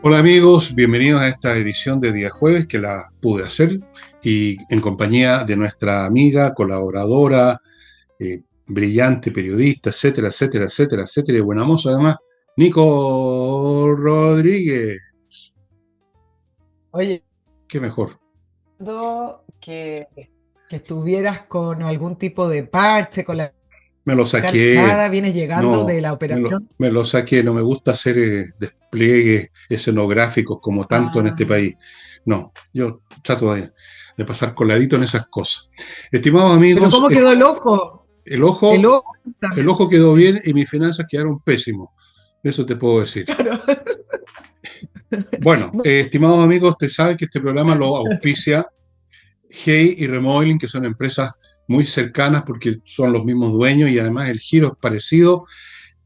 Hola amigos, bienvenidos a esta edición de día jueves que la pude hacer y en compañía de nuestra amiga, colaboradora, brillante periodista, etcétera, etcétera, etcétera, etcétera, y buena moza además, Nico Rodríguez. Oye, Qué mejor. que, que estuvieras con algún tipo de parche, con la Me lo cara saqué, echada, vienes llegando de no, la operación. me lo saqué, no me gusta hacer despliegues escenográficos como tanto en este Ah, país. No, yo trato de pasar coladito en esas cosas. Estimados pero amigos, ¿cómo quedó el ojo? el El ojo, ojo el está- ojo quedó bien y mis finanzas quedaron pésimos. Eso te puedo decir. claro. Bueno, estimados amigos, ustedes saben que este programa lo auspicia Hey y Remodeling, que son empresas muy cercanas porque son los mismos dueños y además el giro es parecido.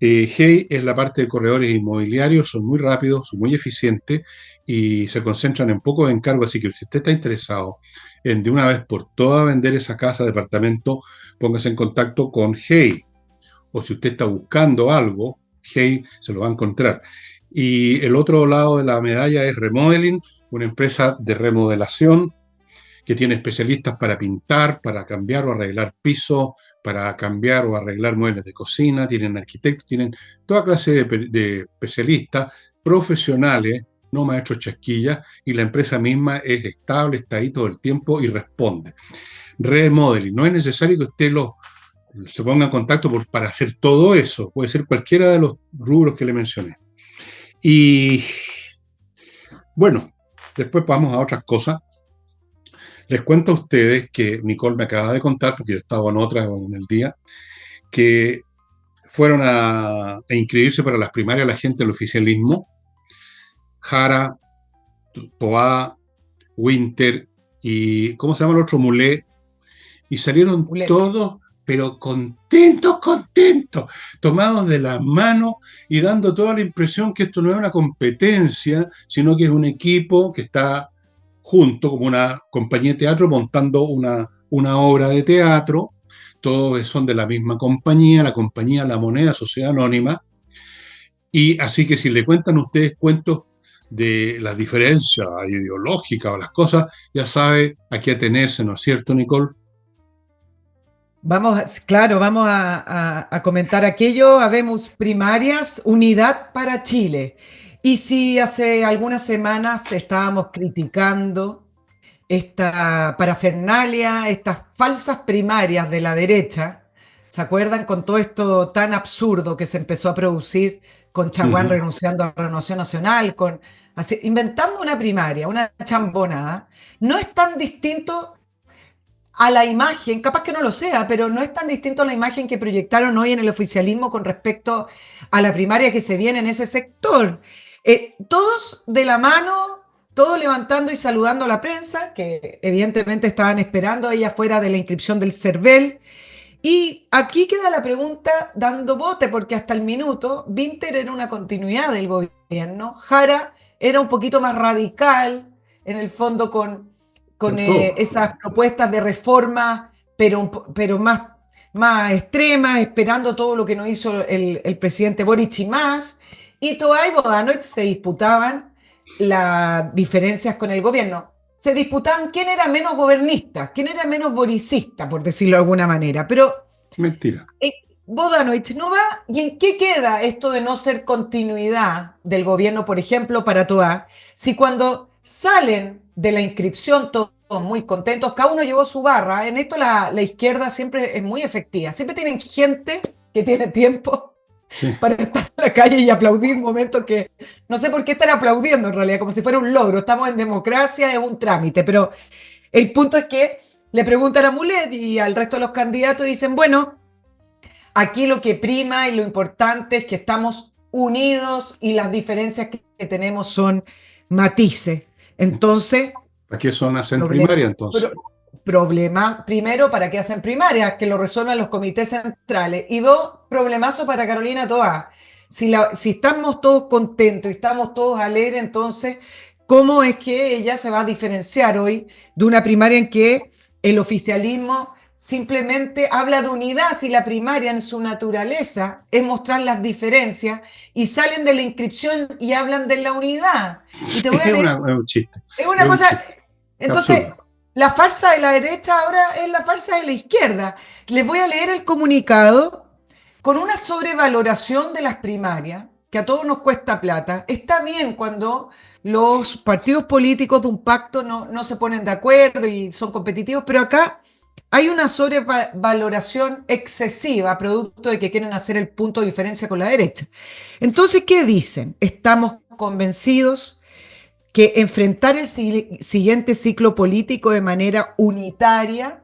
Hey es la parte de corredores inmobiliarios, son muy rápidos, son muy eficientes y se concentran en pocos encargos, así que si usted está interesado en de una vez por todas vender esa casa, departamento, póngase en contacto con Hey. O si usted está buscando algo, Hey se lo va a encontrar. Y el otro lado de la medalla es Remodeling, una empresa de remodelación que tiene especialistas para pintar, para cambiar o arreglar pisos, para cambiar o arreglar muebles de cocina, tienen arquitectos, tienen toda clase de especialistas profesionales, no maestros chasquillas, y la empresa misma es estable, está ahí todo el tiempo y responde. Remodeling, no es necesario que usted se ponga en contacto para hacer todo eso, puede ser cualquiera de los rubros que le mencioné. Y bueno, después vamos a otras cosas. Les cuento a ustedes que Nicole me acaba de contar, porque yo estaba en otra en el día, que fueron a inscribirse para las primarias la gente del oficialismo, Jara, Toá, Winter y, ¿cómo se llama el otro? Mulé, y salieron Mulet. todos, pero contentos, contentos, tomados de las manos y dando toda la impresión que esto no es una competencia, sino que es un equipo que está junto, como una compañía de teatro, montando una obra de teatro. Todos son de la misma compañía, la compañía La Moneda, Sociedad Anónima. Y así que si le cuentan ustedes cuentos de las diferencias ideológicas o las cosas, ya sabe a qué atenerse, ¿no es cierto, Nicole? Claro, vamos a comentar aquello. Habemos primarias, Unidad para Chile. Y si hace algunas semanas estábamos criticando esta parafernalia, estas falsas primarias de la derecha, ¿se acuerdan con todo esto tan absurdo que se empezó a producir con Uh Chaguán -huh. renunciando a Renovación Nacional, inventando una primaria, una chambonada? No es tan distinto a la imagen, capaz que no lo sea, pero no es tan distinto a la imagen que proyectaron hoy en el oficialismo con respecto a la primaria que se viene en ese sector. Todos de la mano, todos levantando y saludando a la prensa, que evidentemente estaban esperando ahí afuera de la inscripción del CERVEL. Y aquí queda la pregunta dando bote, porque hasta el minuto Vinter era una continuidad del gobierno, Jara era un poquito más radical, en el fondo con Todo. esas propuestas de reforma, pero más extremas, esperando todo lo que no hizo el presidente Boric y más. Y Toá y Bodanovic se disputaban las diferencias con el gobierno. Se disputaban quién era menos gobernista, quién era menos boricista, por decirlo de alguna manera. Pero Mentira. eh, Bodanovich no va. ¿Y en qué queda esto de no ser continuidad del gobierno, por ejemplo, para Toa? Si cuando salen de la inscripción todos muy contentos, cada uno llevó su barra. En esto la izquierda siempre es muy efectiva. Siempre tienen gente que tiene tiempo Sí. para estar en la calle y aplaudir momentos que no sé por qué están aplaudiendo en realidad, como si fuera un logro. Estamos en democracia, es un trámite, pero el punto es que le preguntan a Mulet y al resto de los candidatos y dicen, bueno, aquí lo que prima y lo importante es que estamos unidos y las diferencias que tenemos son matices. Entonces, ¿Para qué son hacen problema, primaria entonces? problema, primero, ¿para qué hacen primarias? Que lo resuelvan los comités centrales. Y dos, problemazo para Carolina Toá. Si estamos todos contentos y estamos todos alegres, entonces, ¿cómo es que ella se va a diferenciar hoy de una primaria en que el oficialismo simplemente habla de unidad, si la primaria en su naturaleza es mostrar las diferencias y salen de la inscripción y hablan de la unidad. Y te voy a Es, leer, es un chiste, es una es un cosa, chiste, es entonces, absurdo. la farsa de la derecha ahora es la farsa de la izquierda. Les voy a leer el comunicado con una sobrevaloración de las primarias, que a todos nos cuesta plata. Está bien cuando los partidos políticos de un pacto no se ponen de acuerdo y son competitivos, pero acá hay una sobrevaloración excesiva, producto de que quieren hacer el punto de diferencia con la derecha. Entonces, ¿qué dicen? Estamos convencidos que enfrentar el siguiente ciclo político de manera unitaria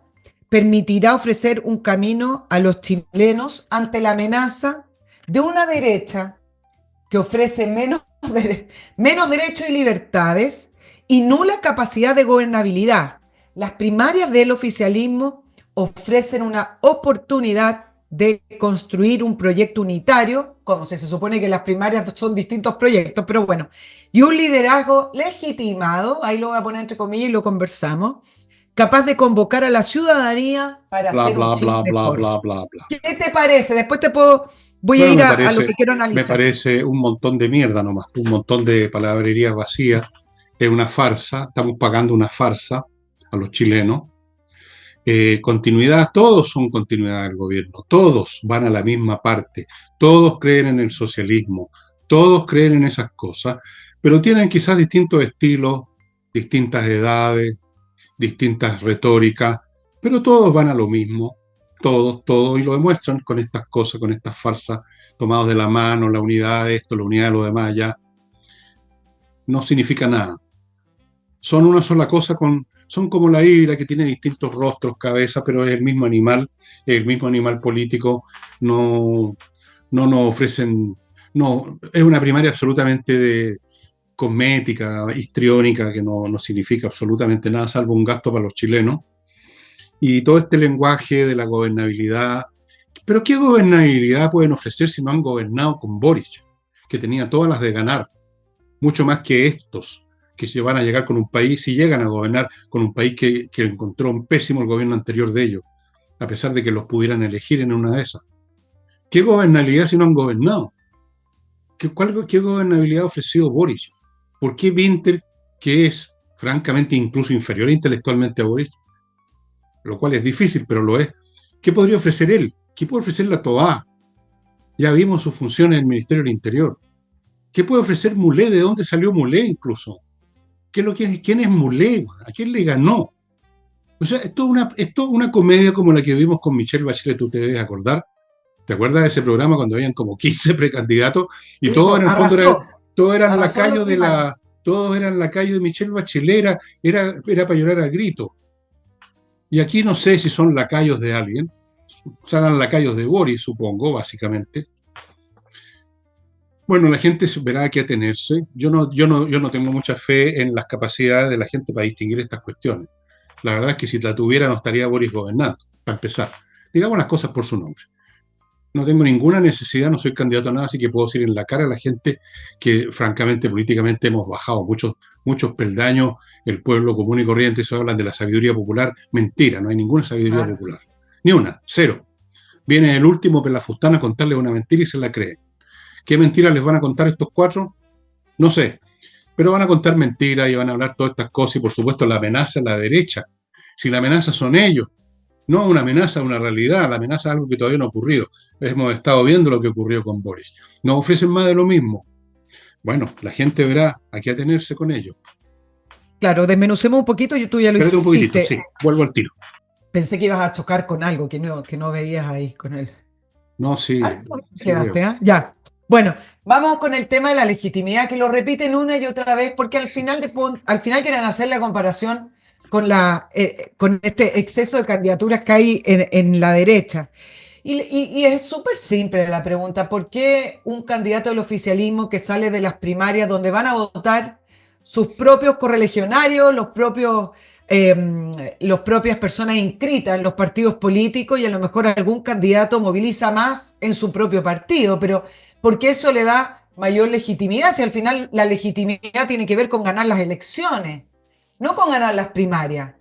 permitirá ofrecer un camino a los chilenos ante la amenaza de una derecha que ofrece menos derechos y libertades y nula capacidad de gobernabilidad. Las primarias del oficialismo ofrecen una oportunidad de construir un proyecto unitario, como si se supone que las primarias son distintos proyectos, pero bueno, y un liderazgo legitimado, ahí lo voy a poner entre comillas y lo conversamos, capaz de convocar a la ciudadanía para Bla, hacer un bla, Chile bla, bla, mejor. bla, bla, bla. ¿Qué te parece? Después voy a Bueno, ir a lo que quiero me analizar. parece un montón de mierda nomás, un montón de palabrerías vacías. Es una farsa, estamos pagando una farsa a los chilenos. Continuidad, todos son continuidad del gobierno, todos van a la misma parte, todos creen en el socialismo, todos creen en esas cosas, pero tienen quizás distintos estilos, distintas edades, distintas retóricas, pero todos van a lo mismo, todos, y lo demuestran con estas cosas, con estas farsas tomados de la mano, la unidad de esto, la unidad de lo demás, ya no significa nada. Son una sola cosa, son como la hidra que tiene distintos rostros, cabezas, pero es el mismo animal político, no, no nos ofrecen, no, es una primaria absolutamente cosmética, histriónica, que no significa absolutamente nada, salvo un gasto para los chilenos. Y todo este lenguaje de la gobernabilidad, pero ¿qué gobernabilidad pueden ofrecer si no han gobernado con Boric, que tenía todas las de ganar? Mucho más que estos, que se van a llegar con un país, si llegan a gobernar con un país que encontró un pésimo el gobierno anterior de ellos, a pesar de que los pudieran elegir en una de esas. ¿Qué gobernabilidad si no han gobernado? ¿Qué gobernabilidad ha ofrecido Boris? ¿Por qué Winter, que es francamente incluso inferior intelectualmente a Boris, lo cual es difícil, pero lo es, qué podría ofrecer él? ¿Qué puede ofrecer la TOA? Ya vimos sus funciones en el Ministerio del Interior. ¿Qué puede ofrecer Mulé? ¿De dónde salió Mulé incluso? ¿Quién es Mulé? ¿A quién le ganó? O sea, es toda una comedia como la que vimos con Michelle Bachelet, tú te debes acordar. ¿Te acuerdas de ese programa cuando habían como 15 precandidatos y todos en el fondo eran Arrasó lacayos los primarios. todos eran lacayos de Michelle Bachelet, era para llorar a grito. Y aquí no sé si son lacayos de alguien, serán lacayos de Boris, supongo, básicamente. Bueno, la gente verá a qué atenerse. Yo no tengo mucha fe en las capacidades de la gente para distinguir estas cuestiones. La verdad es que si la tuviera no estaría Boris gobernando, para empezar. Digamos las cosas por su nombre. No tengo ninguna necesidad, no soy candidato a nada, así que puedo decir en la cara a la gente que francamente políticamente hemos bajado muchos peldaños, el pueblo común y corriente, eso hablan de la sabiduría popular, mentira, no hay ninguna sabiduría Claro. popular, ni una, cero. Viene el último pelafustán a contarles una mentira y se la cree. ¿Qué mentiras les van a contar estos cuatro? No sé, pero van a contar mentiras y van a hablar todas estas cosas y por supuesto la amenaza es la derecha. Si la amenaza son ellos, no una amenaza, una realidad, la amenaza es algo que todavía no ha ocurrido. Hemos estado viendo lo que ocurrió con Boris. Nos ofrecen más de lo mismo. Bueno, la gente verá a qué atenerse con ello. Claro, desmenucemos un poquito y tú ya lo Espérate un poquitito, hiciste. sí, vuelvo al tiro. Pensé que ibas a chocar con algo que no veías ahí con él. No, sí, Harto bien sí veo. quedaste, ¿ah? Ya. Bueno, vamos con el tema de la legitimidad, que lo repiten una y otra vez, porque al final quieren hacer la comparación con este exceso de candidaturas que hay en la derecha. Y es súper simple la pregunta: ¿por qué un candidato del oficialismo que sale de las primarias donde van a votar sus propios correligionarios, las propias personas inscritas en los partidos políticos, y a lo mejor algún candidato moviliza más en su propio partido, pero porque eso le da mayor legitimidad? Si al final la legitimidad tiene que ver con ganar las elecciones, no con ganar las primarias.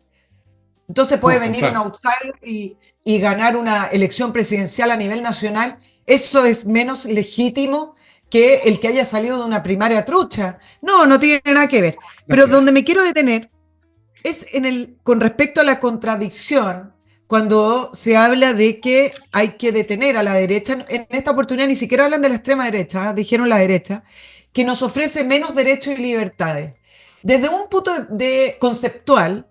Entonces No, puede al venir un contrario. outsider y ganar una elección presidencial a nivel nacional. Eso es menos legítimo que el que haya salido de una primaria trucha. No, no tiene nada que ver. Nada Pero que ver. donde me quiero detener es con respecto a la contradicción, cuando se habla de que hay que detener a la derecha. En esta oportunidad ni siquiera hablan de la extrema derecha, ¿eh? Dijeron la derecha, que nos ofrece menos derechos y libertades. Desde un punto conceptual,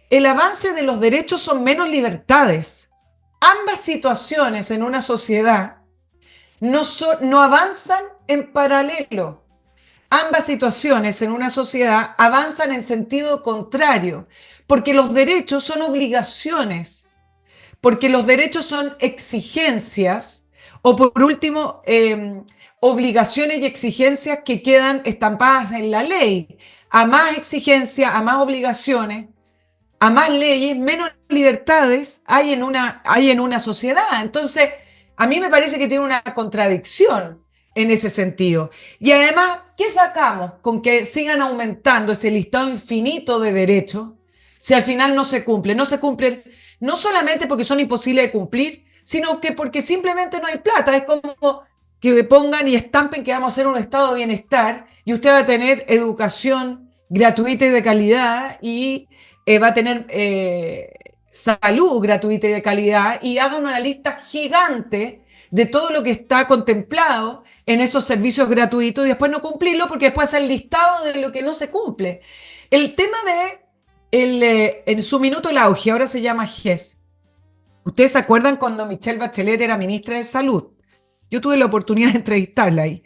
el avance de los derechos son menos libertades. Ambas situaciones en una sociedad no avanzan en paralelo. Ambas situaciones en una sociedad avanzan en sentido contrario, porque los derechos son obligaciones, porque los derechos son exigencias, o por último, obligaciones y exigencias que quedan estampadas en la ley. A más exigencia, a más obligaciones, a más leyes, menos libertades hay en una sociedad. Entonces, a mí me parece que tiene una contradicción en ese sentido. Y además, ¿qué sacamos con que sigan aumentando ese listado infinito de derechos si al final no se cumplen? No se cumplen no solamente porque son imposibles de cumplir, sino que porque simplemente no hay plata. Es como que pongan y estampen que vamos a hacer un estado de bienestar y usted va a tener educación gratuita y de calidad y va a tener salud gratuita y de calidad y hagan una lista gigante de todo lo que está contemplado en esos servicios gratuitos y después no cumplirlo porque después hace el listado de lo que no se cumple. El tema en su minuto el auge, ahora se llama GES. ¿Ustedes se acuerdan cuando Michelle Bachelet era ministra de Salud? Yo tuve la oportunidad de entrevistarla ahí.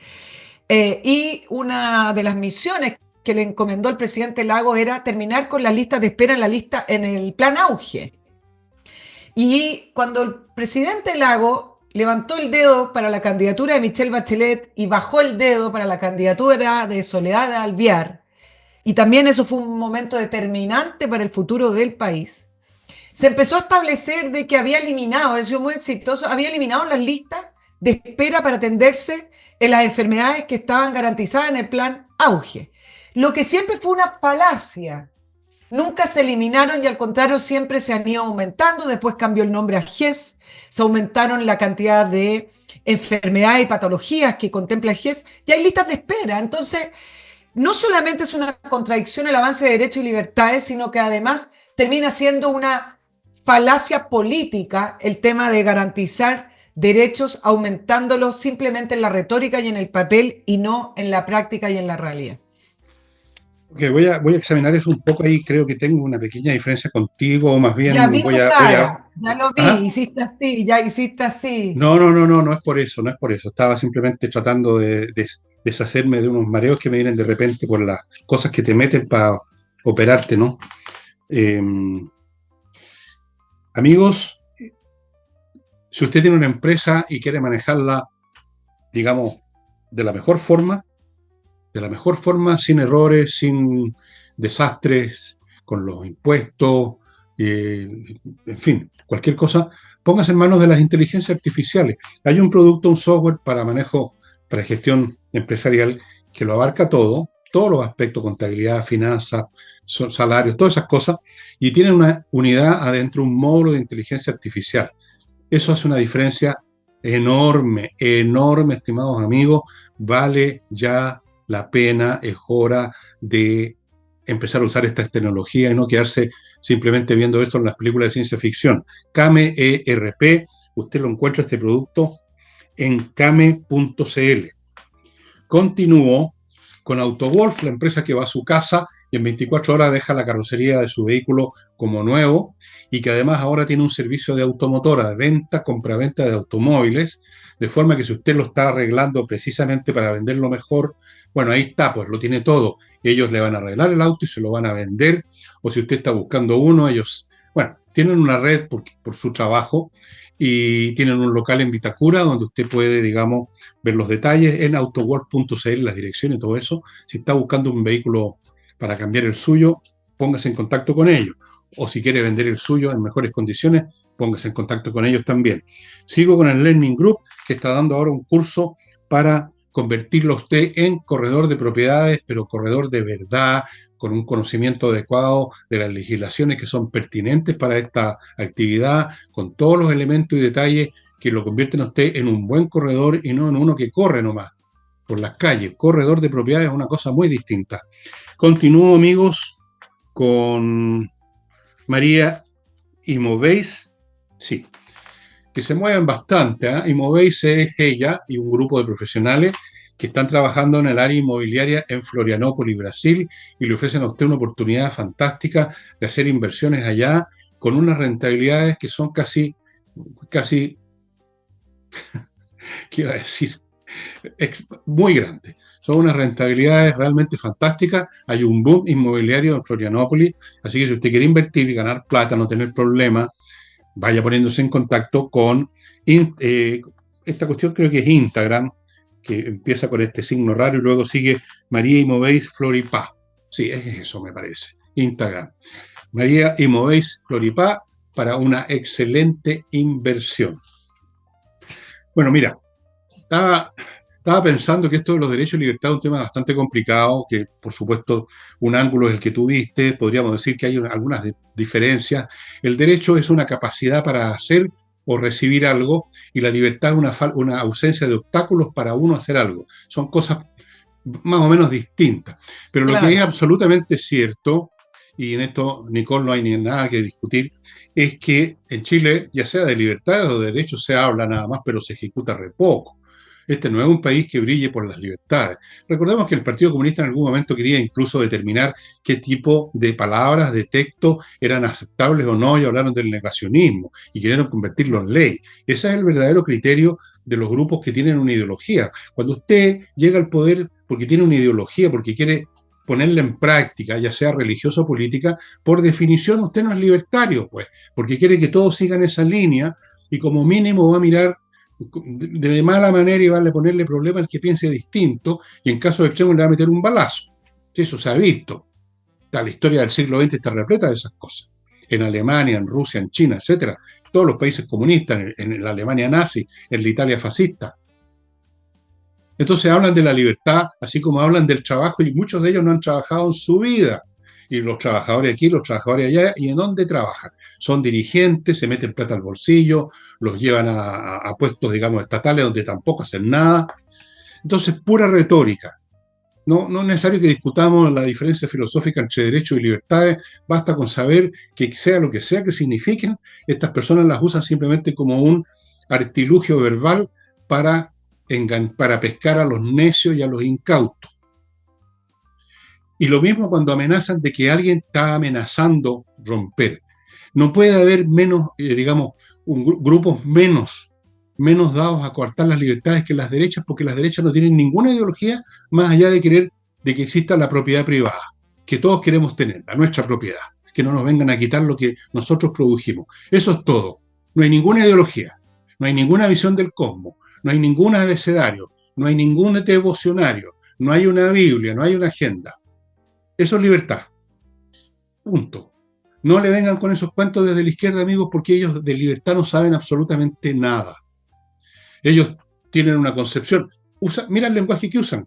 Y una de las misiones que le encomendó el presidente Lagos era terminar con las listas de espera en el plan auge. Y cuando el presidente Lagos levantó el dedo para la candidatura de Michelle Bachelet y bajó el dedo para la candidatura de Soledad Alvear, y también eso fue un momento determinante para el futuro del país, se empezó a establecer de que ha sido muy exitoso, había eliminado las listas de espera para atenderse en las enfermedades que estaban garantizadas en el plan auge. Lo que siempre fue una falacia. Nunca se eliminaron y al contrario siempre se han ido aumentando. Después cambió el nombre a GES, se aumentaron la cantidad de enfermedades y patologías que contempla el GES y hay listas de espera. Entonces, no solamente es una contradicción el avance de derechos y libertades, sino que además termina siendo una falacia política el tema de garantizar derechos aumentándolos simplemente en la retórica y en el papel y no en la práctica y en la realidad. Okay, voy a examinar eso un poco ahí. Creo que tengo una pequeña diferencia contigo, o más Ya bien vi tu voy a. cara, ya lo vi, ¿Ah? hiciste así, ya hiciste así. No, no, no, no, no es por eso, no es por eso. Estaba simplemente tratando de deshacerme de unos mareos que me vienen de repente por las cosas que te meten para operarte, ¿no? Eh, amigos, si usted tiene una empresa y quiere manejarla, digamos, de la mejor forma, sin errores, sin desastres, con los impuestos, eh, en fin, cualquier cosa, póngase en manos de las inteligencias artificiales. Hay un producto, un software para manejo, para gestión empresarial que lo abarca todo, todos los aspectos, contabilidad, finanzas, salarios, todas esas cosas, y tiene una unidad adentro, un módulo de inteligencia artificial. Eso hace una diferencia enorme, enorme, estimados amigos. Vale ya la pena, es hora de empezar a usar estas tecnologías y no quedarse simplemente viendo esto en las películas de ciencia ficción. Kame ERP, usted lo encuentra este producto en kame.cl. Continúo con AutoWolf, la empresa que va a su casa y en 24 horas deja la carrocería de su vehículo como nuevo y que además ahora tiene un servicio de automotora, de venta, compraventa de automóviles, de forma que si usted lo está arreglando precisamente para venderlo mejor, bueno, ahí está, pues lo tiene todo. Ellos le van a arreglar el auto y se lo van a vender, o si usted está buscando uno, ellos, bueno, tienen una red por su trabajo y tienen un local en Vitacura donde usted puede, digamos, ver los detalles en autoworld.cl, las direcciones y todo eso. Si está buscando un vehículo para cambiar el suyo, póngase en contacto con ellos. O si quiere vender el suyo en mejores condiciones, póngase en contacto con ellos también. Sigo con el Learning Group, que está dando ahora un curso para convertirlo a usted en corredor de propiedades, pero corredor de verdad, con un conocimiento adecuado de las legislaciones que son pertinentes para esta actividad, con todos los elementos y detalles que lo convierten a usted en un buen corredor y no en uno que corre nomás por las calles. Corredor de propiedades es una cosa muy distinta. Continúo, amigos, con María Imoveis. Sí, que se mueven bastante. Imoveis es ella y un grupo de profesionales que están trabajando en el área inmobiliaria en Florianópolis, Brasil, y le ofrecen a usted una oportunidad fantástica de hacer inversiones allá con unas rentabilidades que son casi, ¿qué iba a decir? Muy grandes. Son unas rentabilidades realmente fantásticas. Hay un boom inmobiliario en Florianópolis, así que si usted quiere invertir y ganar plata, no tener problemas, vaya poniéndose en contacto con esta cuestión, creo que es Instagram, que empieza con este signo raro y luego sigue María Imoveis Floripá. Sí, es eso, me parece. Instagram. María Imoveis Floripá para una excelente inversión. Bueno, mira, estaba pensando que esto de los derechos y libertad es un tema bastante complicado, que por supuesto un ángulo es el que tú diste, podríamos decir que hay algunas diferencias. El derecho es una capacidad para hacer o recibir algo, y la libertad es una ausencia de obstáculos para uno hacer algo. Son cosas más o menos distintas. Pero lo que es absolutamente cierto, y en esto, Nicole, no hay ni nada que discutir, es que en Chile, ya sea de libertades o de derechos, se habla nada más, pero se ejecuta re poco. Este no es un país que brille por las libertades. Recordemos que el Partido Comunista en algún momento quería incluso determinar qué tipo de palabras, de texto, eran aceptables o no, y hablaron del negacionismo, y querían convertirlo en ley. Ese es el verdadero criterio de los grupos que tienen una ideología. Cuando usted llega al poder porque tiene una ideología, porque quiere ponerla en práctica, ya sea religiosa o política, por definición usted no es libertario, pues, porque quiere que todos sigan esa línea, y como mínimo va a mirar de mala manera y va a ponerle problema al que piense distinto, y en caso de extremo le va a meter un balazo. Eso se ha visto. La historia del siglo XX está repleta de esas cosas. En Alemania, en Rusia, en China, etcétera. Todos los países comunistas, en la Alemania nazi, en la Italia fascista. Entonces hablan de la libertad, así como hablan del trabajo, y muchos de ellos no han trabajado en su vida. Y los trabajadores aquí, los trabajadores allá, ¿y en dónde trabajan? Son dirigentes, se meten plata al bolsillo, los llevan a puestos, digamos, estatales donde tampoco hacen nada. Entonces, pura retórica. No es necesario que discutamos la diferencia filosófica entre derechos y libertades, basta con saber que sea lo que sea que signifiquen, estas personas las usan simplemente como un artilugio verbal para pescar a los necios y a los incautos. Y lo mismo cuando amenazan de que alguien está amenazando romper. No puede haber menos, grupos menos dados a coartar las libertades que las derechas, porque las derechas no tienen ninguna ideología más allá de querer de que exista la propiedad privada, que todos queremos tener, la nuestra propiedad, que no nos vengan a quitar lo que nosotros produjimos. Eso es todo. No hay ninguna ideología, no hay ninguna visión del cosmos, no hay ningún abecedario, no hay ningún devocionario, no hay una Biblia, no hay una agenda. Eso es libertad. Punto. No le vengan con esos cuentos desde la izquierda, amigos, porque ellos de libertad no saben absolutamente nada. Ellos tienen una concepción. Mira el lenguaje que usan.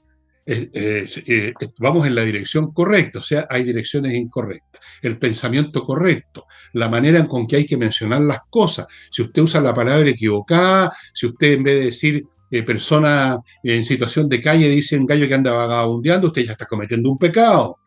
Vamos en la dirección correcta, o sea, hay direcciones incorrectas. El pensamiento correcto, la manera con que hay que mencionar las cosas. Si usted usa la palabra equivocada, si usted en vez de decir persona en situación de calle dice un gallo que anda vagabundeando, usted ya está cometiendo un pecado.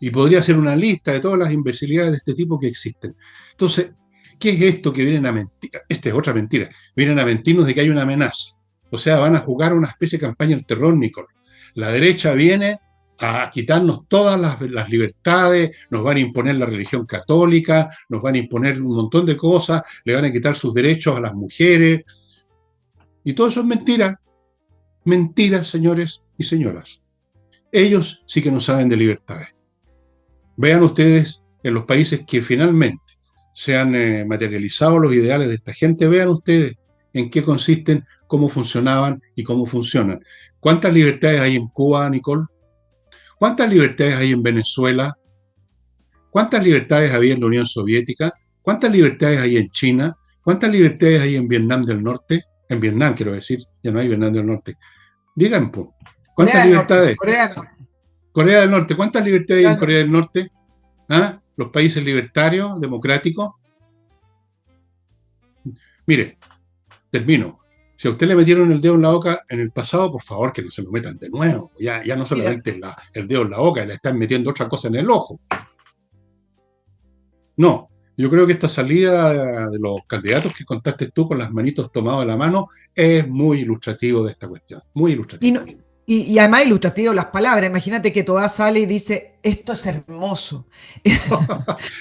Y podría hacer una lista de todas las imbecilidades de este tipo que existen. Entonces, ¿qué es esto que vienen a mentir? Esta es otra mentira. Vienen a mentirnos de que hay una amenaza. O sea, van a jugar una especie de campaña del terror, Nicole. La derecha viene a quitarnos todas las libertades, nos van a imponer la religión católica, nos van a imponer un montón de cosas, le van a quitar sus derechos a las mujeres. Y todo eso es mentira. Mentiras, señores y señoras. Ellos sí que no saben de libertades. Vean ustedes en los países que finalmente se han materializado los ideales de esta gente, vean ustedes en qué consisten, cómo funcionaban y cómo funcionan. ¿Cuántas libertades hay en Cuba, Nicole? ¿Cuántas libertades hay en Venezuela? ¿Cuántas libertades había en la Unión Soviética? ¿Cuántas libertades hay en China? ¿Cuántas libertades hay en Vietnam del Norte? En Vietnam, quiero decir, ya no hay Vietnam del Norte. Digan, ¿cuántas libertades? Corea del Norte, ¿cuántas libertades hay en Claro. Corea del Norte? ¿Ah? Los países libertarios, democráticos. Mire, termino. Si a usted le metieron el dedo en la boca en el pasado, por favor que no se lo metan de nuevo. Ya no Mira, solamente el dedo en la boca, le están metiendo otra cosa en el ojo. No, yo creo que esta salida de los candidatos que contaste tú con las manitos tomadas de la mano es muy ilustrativo de esta cuestión. Muy y, ilustrativo. no- y además ilustrativo las palabras. Imagínate que toda sale y dice, esto es hermoso.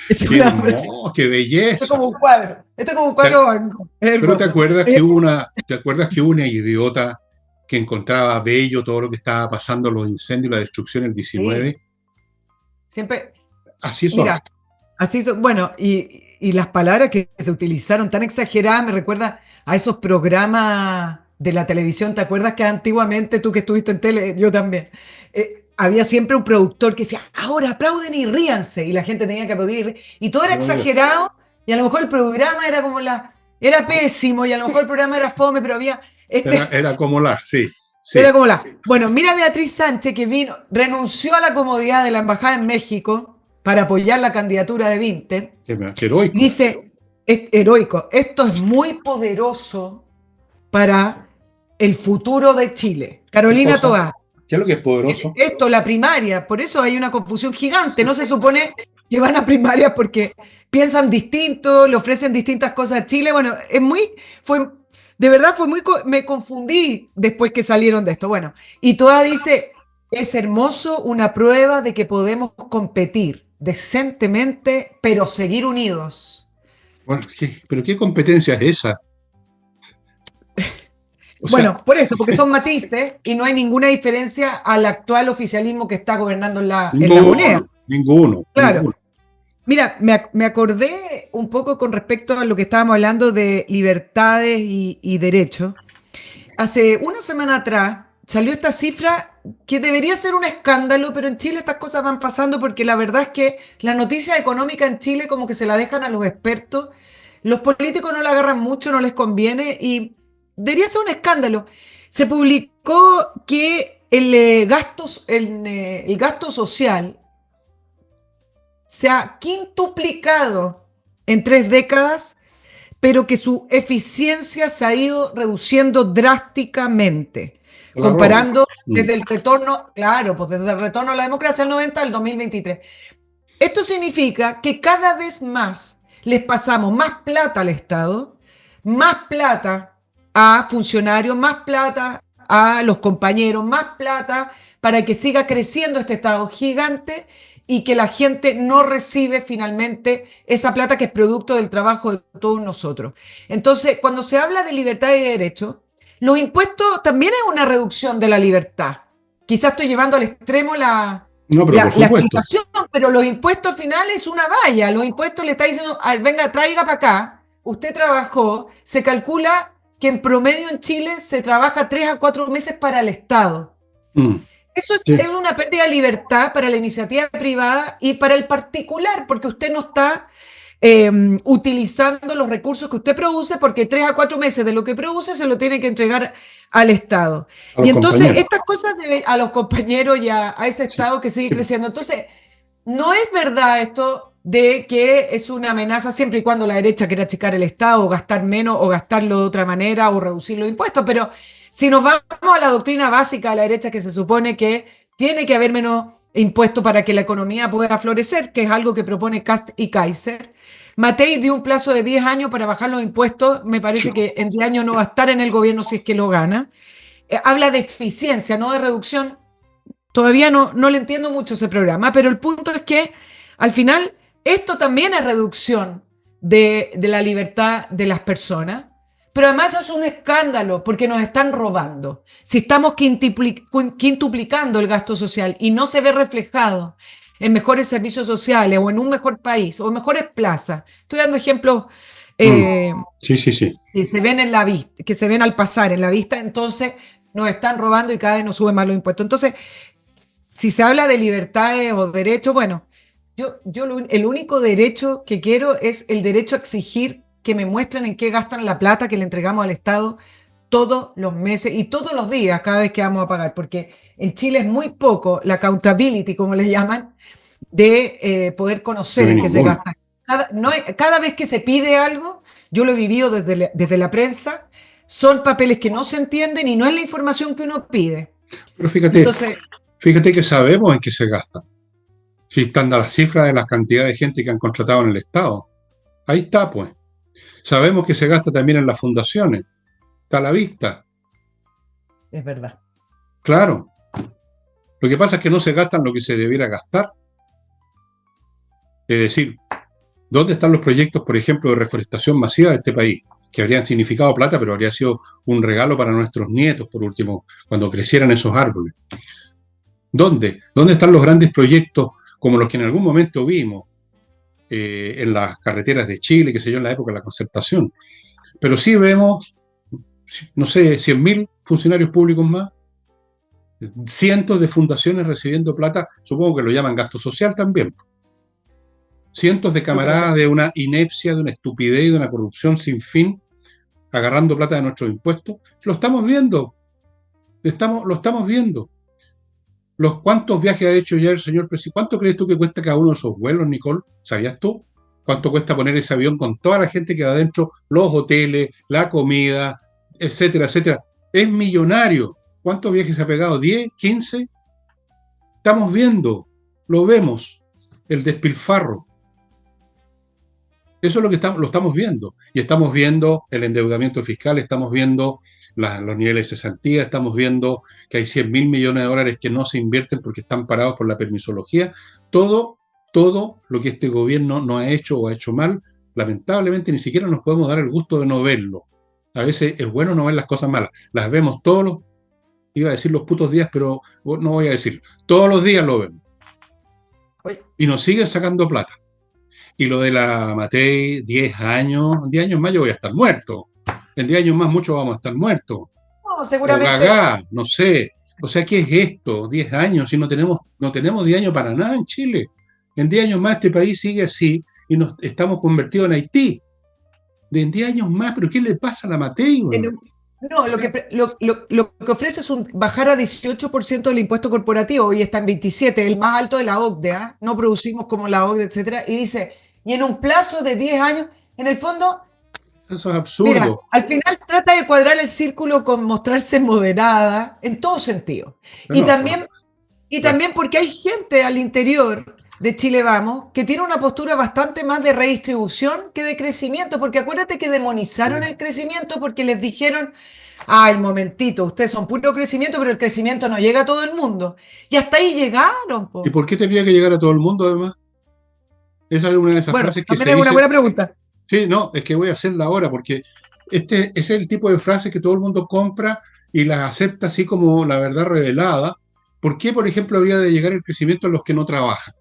Es ¡Qué una, hermoso! ¡Qué esto es belleza! como un cuadro. Esto es como un Te- cuadro banco. Es Pero hermoso. te acuerdas que hubo una idiota que encontraba bello todo lo que estaba pasando, los incendios, la destrucción el Sí, 19? siempre, Así son. mira, así son, bueno, y las palabras que se utilizaron tan exageradas me recuerda a esos programas de la televisión. ¿Te acuerdas que antiguamente, tú que estuviste en tele, yo también, había siempre un productor que decía, ahora aplauden y ríanse, y la gente tenía que aplaudir, y todo era Muy bien. exagerado, y a lo mejor el programa era era pésimo, y a lo mejor el programa era fome, pero había este, Era como la, sí, era sí. como la. Bueno, mira a Beatriz Sánchez que vino, renunció a la comodidad de la embajada en México para apoyar la candidatura de Winter Qué y heroico. dice, es heroico, esto es muy poderoso para el futuro de Chile. ¿Qué Carolina cosa? Toá, ¿Qué es lo que es poderoso? esto, la primaria, por eso hay una confusión gigante. Sí. No se supone que van a primarias porque piensan distinto, le ofrecen distintas cosas a Chile. Bueno, fue, de verdad fue me confundí después que salieron de esto. Bueno, y Toa dice, es hermoso una prueba de que podemos competir decentemente, pero seguir unidos. Bueno, pero ¿qué competencia es esa? O sea, Bueno, por eso, porque son matices y no hay ninguna diferencia al actual oficialismo que está gobernando en la moneda. ninguno, ninguno, Claro. ninguno. Mira, me acordé un poco con respecto a lo que estábamos hablando de libertades y derechos. Hace una semana atrás salió esta cifra que debería ser un escándalo, pero en Chile estas cosas van pasando porque la verdad es que la noticia económica en Chile como que se la dejan a los expertos. Los políticos no la agarran mucho, no les conviene y debería ser un escándalo. Se publicó que el gasto social se ha quintuplicado en 3 décadas, pero que su eficiencia se ha ido reduciendo drásticamente, Se la roban. comparando Mm. desde el retorno, claro, pues desde el retorno a la democracia del 90 al 2023. Esto significa que cada vez más les pasamos más plata al Estado, más plata a funcionarios, más plata a los compañeros, más plata para que siga creciendo este Estado gigante y que la gente no recibe finalmente esa plata que es producto del trabajo de todos nosotros. Entonces, cuando se habla de libertad y de derechos, los impuestos también es una reducción de la libertad. Quizás estoy llevando al extremo No, pero por la supuesto. explicación, pero los impuestos al final es una valla. Los impuestos le está diciendo, venga, traiga para acá, usted trabajó, se calcula que en promedio en Chile se trabaja 3 a 4 meses para el Estado. Mm. Eso Sí. es una pérdida de libertad para la iniciativa privada y para el particular, porque usted no está utilizando los recursos que usted produce, porque 3 a 4 meses de lo que produce se lo tiene que entregar al Estado. A Y los entonces compañeros. estas cosas deben a los compañeros y a ese Sí, Estado que sigue sí. creciendo. Entonces, no es verdad esto de que es una amenaza siempre y cuando la derecha quiera achicar el Estado o gastar menos o gastarlo de otra manera o reducir los impuestos, pero si nos vamos a la doctrina básica de la derecha que se supone que tiene que haber menos impuestos para que la economía pueda florecer, que es algo que propone Cast y Kaiser. Matei dio un plazo de 10 años para bajar los impuestos, me parece que en 10 años no va a estar en el gobierno si es que lo gana. Habla de eficiencia, no de reducción. Todavía no le entiendo mucho ese programa, pero el punto es que al final esto también es reducción de la libertad de las personas, pero además eso es un escándalo porque nos están robando. Si estamos quintuplicando el gasto social y no se ve reflejado en mejores servicios sociales o en un mejor país o en mejores plazas, estoy dando ejemplos Mm. eh, Sí, sí, sí. que se ven en la vista, que se ven al pasar en la vista, entonces nos están robando y cada vez nos suben más los impuestos. Entonces, si se habla de libertades o derechos, bueno, el único derecho que quiero es el derecho a exigir que me muestren en qué gastan la plata que le entregamos al Estado todos los meses y todos los días cada vez que vamos a pagar, porque en Chile es muy poco la accountability, como le llaman, de poder No conocer hay en qué se ninguno. gasta. Cada vez que se pide algo, yo lo he vivido desde la prensa, son papeles que no se entienden y no es la información que uno pide. Pero fíjate, Entonces, fíjate que sabemos en qué se gasta. Si están las cifras de la cantidad de gente que han contratado en el Estado. Ahí está, pues. Sabemos que se gasta también en las fundaciones. Está a la vista. es verdad. Claro. Lo que pasa es que no se gastan lo que se debiera gastar. Es decir, ¿dónde están los proyectos, por ejemplo, de reforestación masiva de este país? Que habrían significado plata, pero habría sido un regalo para nuestros nietos, por último, cuando crecieran esos árboles. ¿Dónde? ¿Dónde están los grandes proyectos como los que en algún momento vimos en las carreteras de Chile, qué sé yo, en la época de la concertación? Pero sí vemos, no sé, 100.000 funcionarios públicos más, cientos de fundaciones recibiendo plata, supongo que lo llaman gasto social también. Cientos de Yo creo que camaradas de una inepcia, de una estupidez y de una corrupción sin fin, agarrando plata de nuestros impuestos. Lo estamos viendo, lo estamos viendo. ¿Cuántos viajes ha hecho ya el señor presidente? ¿Cuánto crees tú que cuesta cada uno de esos vuelos, Nicole? ¿Sabías tú? ¿Cuánto cuesta poner ese avión con toda la gente que va adentro, los hoteles, la comida, etcétera, etcétera? Es millonario. ¿Cuántos viajes se ha pegado? ¿10? ¿15? Estamos viendo, lo vemos, el despilfarro. Eso es lo que lo estamos viendo. Y estamos viendo el endeudamiento fiscal, estamos viendo los niveles de cesantía, estamos viendo que hay 100.000 millones de dólares que no se invierten porque están parados por la permisología. Todo lo que este gobierno no ha hecho o ha hecho mal, lamentablemente ni siquiera nos podemos dar el gusto de no verlo. A veces es bueno no ver las cosas malas. Las vemos iba a decir los putos días, pero no voy a decir. Todos los días lo vemos. Oye, Y nos siguen sacando plata. Y lo de la Matei, 10 años más yo voy a estar muerto. En 10 años más muchos vamos a estar muertos. no, O seguramente, Gagá, no sé. O sea, ¿qué es esto? 10 años y no tenemos 10 años para nada en Chile. En 10 años más este país sigue así y nos estamos convertidos en Haití. De en 10 años más, ¿pero qué le pasa a la Matei? Bueno? no, lo que ofrece es bajar a 18% el impuesto corporativo, hoy está en 27, el más alto de la OCDE, ¿ah? No producimos como la OCDE, etcétera, y dice, y en un plazo de 10 años, en el fondo, Eso es mira, absurdo. al final trata de cuadrar el círculo con mostrarse moderada en todo sentido. Y No, también, y bueno, también porque hay gente al interior de Chile Vamos que tiene una postura bastante más de redistribución que de crecimiento, porque acuérdate que demonizaron el crecimiento porque les dijeron, ay, momentito, ustedes son puro crecimiento, pero el crecimiento no llega a todo el mundo. Y hasta ahí llegaron, ¿y po. por qué tendría que llegar a todo el mundo además? Esa es una de esas Bueno, frases que también se es una dicen. buena pregunta. Sí, no, es que voy a hacerla ahora porque este es el tipo de frase que todo el mundo compra y las acepta así como la verdad revelada. ¿Por qué, por ejemplo, habría de llegar el crecimiento a los que no trabajan?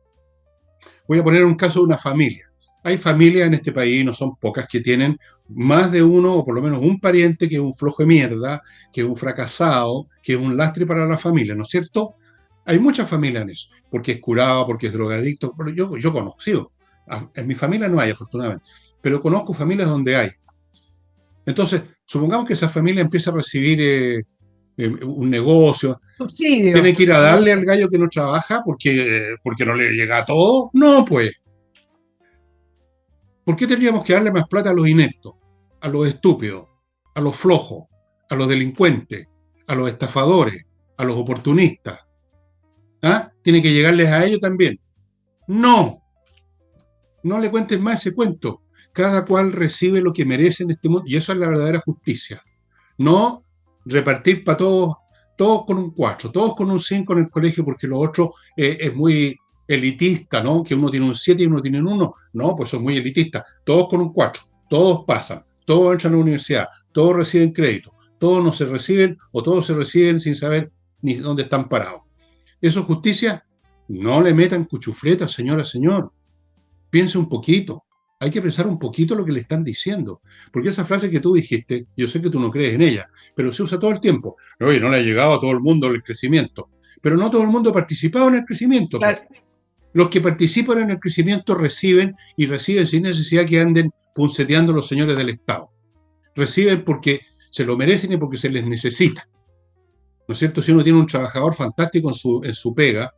Voy a poner un caso de una familia. Hay familias en este país, no son pocas, que tienen más de uno o por lo menos un pariente que es un flojo de mierda, que es un fracasado, que es un lastre para la familia, ¿no es cierto? Hay muchas familias en eso, porque es curado, porque es drogadicto. Pero yo conocido. En mi familia no hay, afortunadamente, pero conozco familias donde hay. Entonces, supongamos que esa familia empieza a recibir un negocio, Subsidio. tiene que ir a darle al gallo que no trabaja porque no le llega a todo. No, pues. ¿Por qué tendríamos que darle más plata a los ineptos, a los estúpidos, a los flojos, a los delincuentes, a los estafadores, a los oportunistas? ¿Ah? ¿Tiene que llegarles a ellos también? No, no le cuentes más ese cuento. Cada cual recibe lo que merece en este mundo y eso es la verdadera justicia. No repartir para todos con un 4, todos con un 5 en el colegio porque lo otro es muy elitista, ¿no? Que uno tiene un 7 y uno tiene un 1. No, pues son muy elitistas. Todos con un 4, todos pasan, todos entran a la universidad, todos reciben crédito, todos no se reciben o todos se reciben sin saber ni dónde están parados. ¿Eso es justicia? No le metan cuchufletas, señora, señor. Piense un poquito. Hay que pensar un poquito lo que le están diciendo. Porque esa frase que tú dijiste, yo sé que tú no crees en ella, pero se usa todo el tiempo. Oye, no le ha llegado a todo el mundo el crecimiento. Pero no todo el mundo ha participado en el crecimiento, pues. Claro, Los que participan en el crecimiento reciben y reciben sin necesidad que anden punceteando los señores del Estado. Reciben porque se lo merecen y porque se les necesita. ¿No es cierto? Si uno tiene un trabajador fantástico en su pega,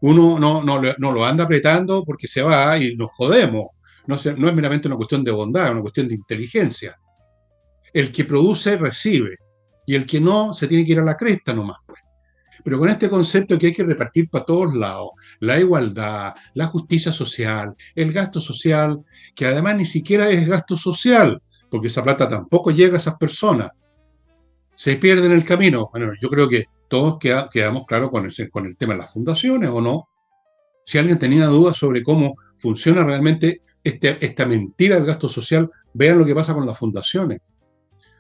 uno no lo anda apretando porque se va y nos jodemos. No es meramente una cuestión de bondad, es una cuestión de inteligencia. El que produce recibe y el que no se tiene que ir a la cresta nomás, pues. Pero con este concepto que hay que repartir para todos lados, la igualdad, la justicia social, el gasto social, que además ni siquiera es gasto social, porque esa plata tampoco llega a esas personas, se pierde en el camino. Bueno, yo creo que todos quedamos claros con el tema de las fundaciones, ¿o no? Si alguien tenía dudas sobre cómo funciona realmente esta mentira del gasto social, vean lo que pasa con las fundaciones.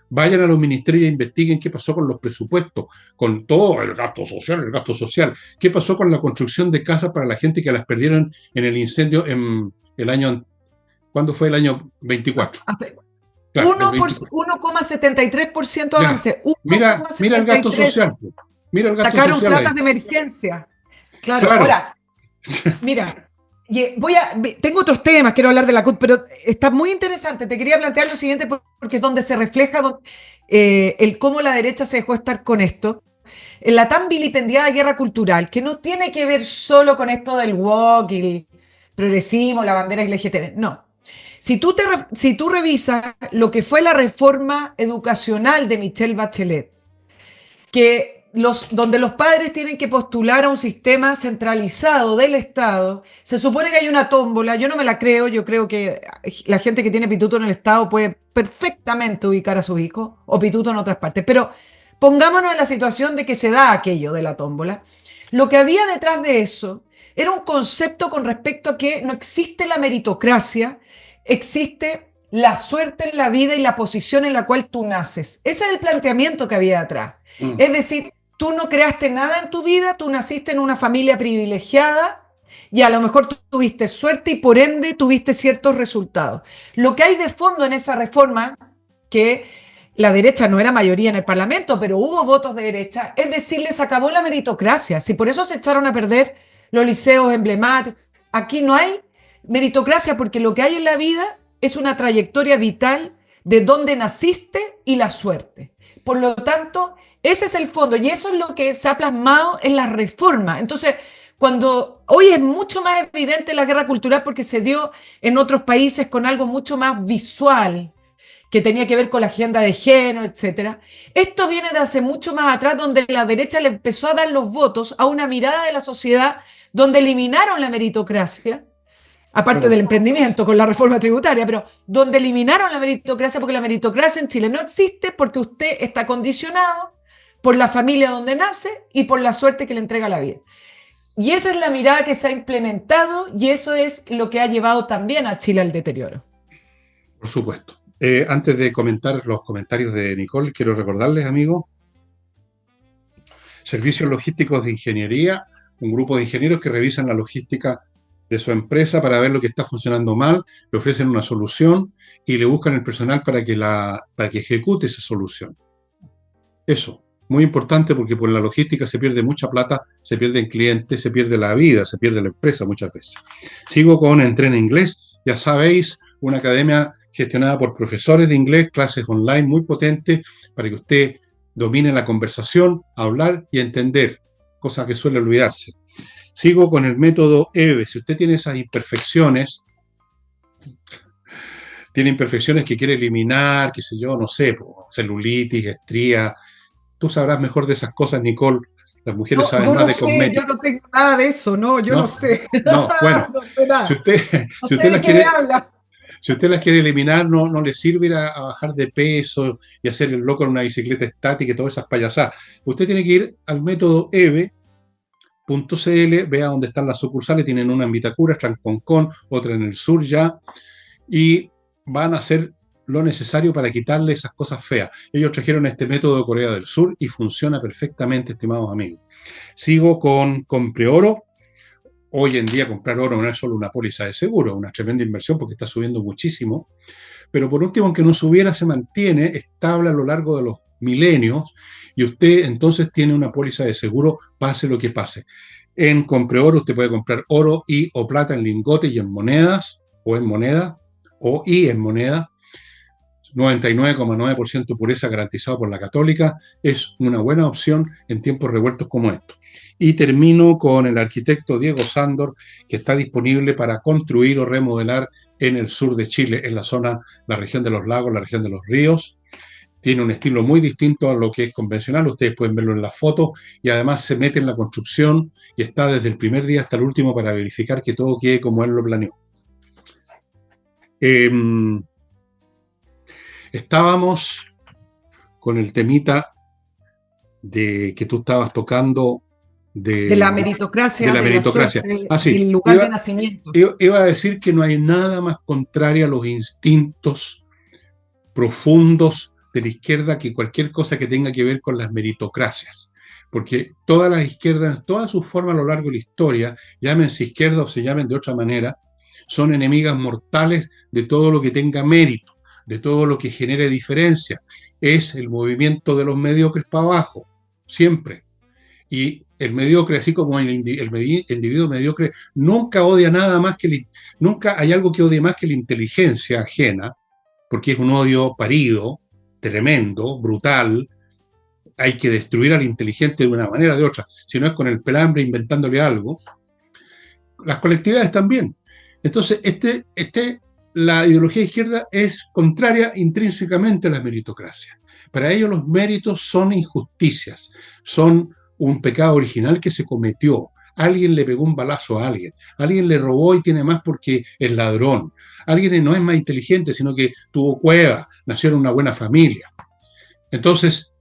Vayan a los ministerios e investiguen qué pasó con los presupuestos, con todo el gasto social, el gasto social. ¿Qué pasó con la construcción de casas para la gente que las perdieron en el incendio en el año, ¿cuándo fue? El año 24. Claro, 1,73% avance. Mira el gasto social. Mira el gasto sacaron social. Platas de emergencia. Claro. Ahora, mira, tengo otros temas, quiero hablar de la CUT, pero está muy interesante. Te quería plantear lo siguiente porque es donde se refleja cómo la derecha se dejó estar con esto. En la tan vilipendiada guerra cultural, que no tiene que ver solo con esto del woke, el progresismo, la bandera LGTB, no. Si tú revisas lo que fue la reforma educacional de Michelle Bachelet, donde los padres tienen que postular a un sistema centralizado del Estado, se supone que hay una tómbola, yo no me la creo, yo creo que la gente que tiene pituto en el Estado puede perfectamente ubicar a sus hijos o pituto en otras partes, pero pongámonos en la situación de que se da aquello de la tómbola. Lo que había detrás de eso era un concepto con respecto a que no existe la meritocracia, existe la suerte en la vida y la posición en la cual tú naces. Ese es el planteamiento que había atrás. Es decir, tú no creaste nada en tu vida, tú naciste en una familia privilegiada y a lo mejor tú tuviste suerte y por ende tuviste ciertos resultados. Lo que hay de fondo en esa reforma, que la derecha no era mayoría en el Parlamento, pero hubo votos de derecha, es decir, les acabó la meritocracia. Si por eso se echaron a perder los liceos emblemáticos, aquí no hay meritocracia porque lo que hay en la vida es una trayectoria vital de dónde naciste y la suerte. Por lo tanto, ese es el fondo y eso es lo que se ha plasmado en la reforma. Entonces, cuando hoy es mucho más evidente la guerra cultural porque se dio en otros países con algo mucho más visual, que tenía que ver con la agenda de género, etc. Esto viene de hace mucho más atrás, donde la derecha le empezó a dar los votos a una mirada de la sociedad donde eliminaron la meritocracia, aparte del emprendimiento con la reforma tributaria, pero donde eliminaron la meritocracia porque la meritocracia en Chile no existe porque usted está condicionado por la familia donde nace y por la suerte que le entrega la vida. Y esa es la mirada que se ha implementado y eso es lo que ha llevado también a Chile al deterioro. Por supuesto. Antes de comentar los comentarios de Nicole, quiero recordarles, amigos, Servicios Logísticos de Ingeniería, un grupo de ingenieros que revisan la logística de su empresa para ver lo que está funcionando mal, le ofrecen una solución y le buscan el personal para que ejecute esa solución. Eso, muy importante porque por la logística se pierde mucha plata, se pierden clientes, se pierde la vida, se pierde la empresa muchas veces. Sigo con Entrena Inglés, ya sabéis, una academia gestionada por profesores de inglés, clases online muy potentes para que usted domine la conversación, hablar y entender, cosa que suele olvidarse. Sigo con el método EVE. Si usted tiene esas imperfecciones, tiene imperfecciones que quiere eliminar, qué sé yo, no sé, celulitis, estrías, tú sabrás mejor de esas cosas, Nicole. Las mujeres saben más de cosmética. Yo no tengo nada de eso, yo no sé. No, bueno, no sé nada. Si usted las quiere eliminar, no le sirve ir a bajar de peso y hacer el loco en una bicicleta estática y todas esas payasadas. Usted tiene que ir al método EVE.cl, vea dónde están las sucursales, tienen una en Vitacura, Tranconcón, otra en el sur ya, y van a hacer lo necesario para quitarle esas cosas feas. Ellos trajeron este método de Corea del Sur y funciona perfectamente, estimados amigos. Sigo con Compre Oro. Hoy en día comprar oro no es solo una póliza de seguro, es una tremenda inversión porque está subiendo muchísimo. Pero por último, aunque no subiera, se mantiene estable a lo largo de los milenios y usted entonces tiene una póliza de seguro, pase lo que pase. En Compre Oro usted puede comprar oro y o plata en lingotes y en monedas, o en moneda, o y en moneda. 99,9% pureza garantizado por la Católica, es una buena opción en tiempos revueltos como estos. Y termino con el arquitecto Diego Sándor, que está disponible para construir o remodelar en el sur de Chile, en la zona, la región de los lagos, la región de los ríos. Tiene un estilo muy distinto a lo que es convencional, ustedes pueden verlo en las fotos, y además se mete en la construcción y está desde el primer día hasta el último para verificar que todo quede como él lo planeó. Estábamos con el temita de que tú estabas tocando de la meritocracia, de la de la meritocracia. suerte, Sí, del lugar de nacimiento. iba a decir que no hay nada más contrario a los instintos profundos de la izquierda que cualquier cosa que tenga que ver con las meritocracias. Porque todas las izquierdas, en todas sus formas a lo largo de la historia, llámense izquierda o se llamen de otra manera, son enemigas mortales de todo lo que tenga mérito, de todo lo que genere diferencia. Es el movimiento de los mediocres para abajo, siempre. Y el mediocre, así como el individuo mediocre, nunca odia nada más que nunca hay algo que odie más que la inteligencia ajena, porque es un odio parido, tremendo, brutal. Hay que destruir al inteligente de una manera o de otra, si no es con el pelambre inventándole algo. Las colectividades también. Entonces, la ideología izquierda es contraria intrínsecamente a la meritocracia. Para ellos los méritos son injusticias, son un pecado original que se cometió. Alguien le pegó un balazo a alguien le robó y tiene más porque es ladrón. Alguien no es más inteligente, sino que tuvo cueva, nació en una buena familia. Entonces,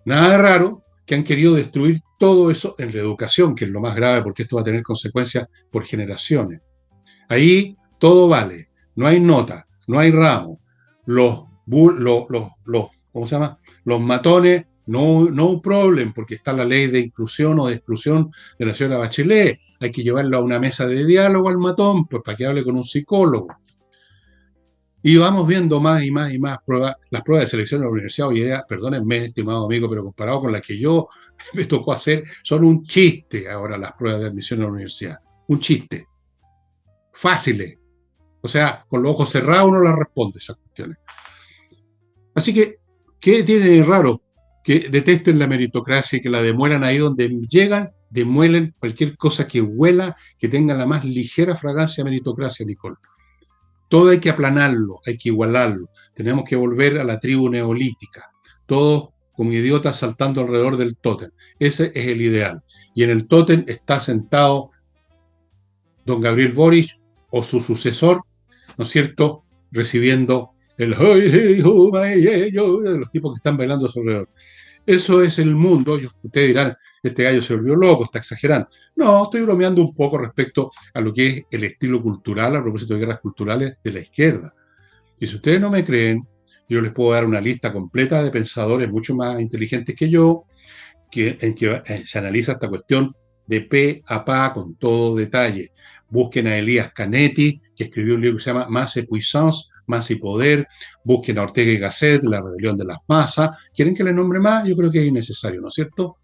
nada raro que han querido destruir todo eso en la educación, que es lo más grave porque esto va a tener consecuencias por generaciones. Ahí todo vale, no hay nota, no hay ramo. ¿Cómo se llama? Los matones, no problem, porque está la ley de inclusión o de exclusión de la señora Bachelet. Hay que llevarlo a una mesa de diálogo al matón, pues para que hable con un psicólogo. Y vamos viendo más y más y más pruebas. Las pruebas de selección de la universidad hoy día, perdónenme, estimado amigo, pero comparado con las que yo me tocó hacer, son un chiste ahora las pruebas de admisión a la universidad. Un chiste. Fáciles. O sea, con los ojos cerrados uno las responde esas cuestiones. Así que, ¿qué tiene de raro? Que detesten la meritocracia y que la demuelan ahí donde llegan, demuelen cualquier cosa que huela, que tenga la más ligera fragancia de meritocracia, Nicole. Todo hay que aplanarlo, hay que igualarlo. Tenemos que volver a la tribu neolítica. Todos como idiotas saltando alrededor del tótem. Ese es el ideal. Y en el tótem está sentado don Gabriel Boric o su sucesor, ¿no es cierto?, recibiendo el de los tipos que están bailando a su alrededor. Eso es el mundo. Ustedes dirán, este gallo se volvió loco, está exagerando. No, estoy bromeando un poco respecto a lo que es el estilo cultural, a propósito de guerras culturales de la izquierda. Y si ustedes no me creen, yo les puedo dar una lista completa de pensadores mucho más inteligentes que yo, en que se analiza esta cuestión de pe a pa con todo detalle. Busquen a Elías Canetti, que escribió un libro que se llama Masse et Puissance, Masa y Poder. Busquen a Ortega y Gasset, La rebelión de las masas. ¿Quieren que les nombre más? Yo creo que es innecesario, ¿no es cierto?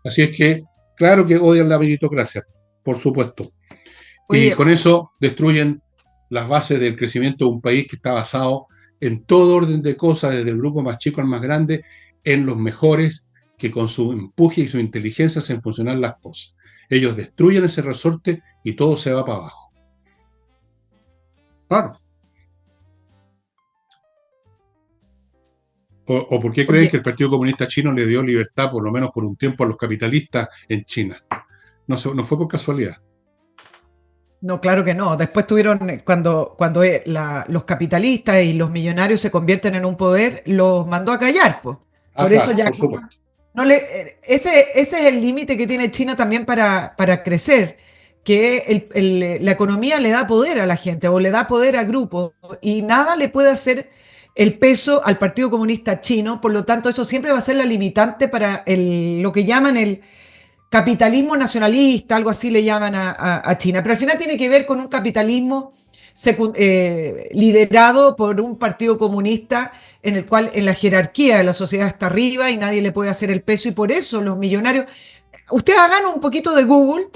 Así es que, claro que odian la meritocracia, por supuesto. Oye, y con eso destruyen las bases del crecimiento de un país que está basado en todo orden de cosas, desde el grupo más chico al más grande, en los mejores que con su empuje y su inteligencia hacen funcionar las cosas. Ellos destruyen ese resorte y todo se va para abajo. Claro. ¿O por qué creen que el Partido Comunista Chino le dio libertad, por lo menos por un tiempo, a los capitalistas en China? No fue por casualidad. No, claro que no. Después tuvieron, cuando los capitalistas y los millonarios se convierten en un poder, los mandó a callar, pues. Por eso ya... No ese es el límite que tiene China también para crecer, que la economía le da poder a la gente o le da poder a grupos y nada le puede hacer el peso al Partido Comunista Chino. Por lo tanto, eso siempre va a ser la limitante para lo que llaman el capitalismo nacionalista, algo así le llaman a China. Pero al final tiene que ver con un capitalismo liderado por un partido comunista en el cual en la jerarquía de la sociedad está arriba y nadie le puede hacer el peso, y por eso los millonarios... Ustedes hagan un poquito de Google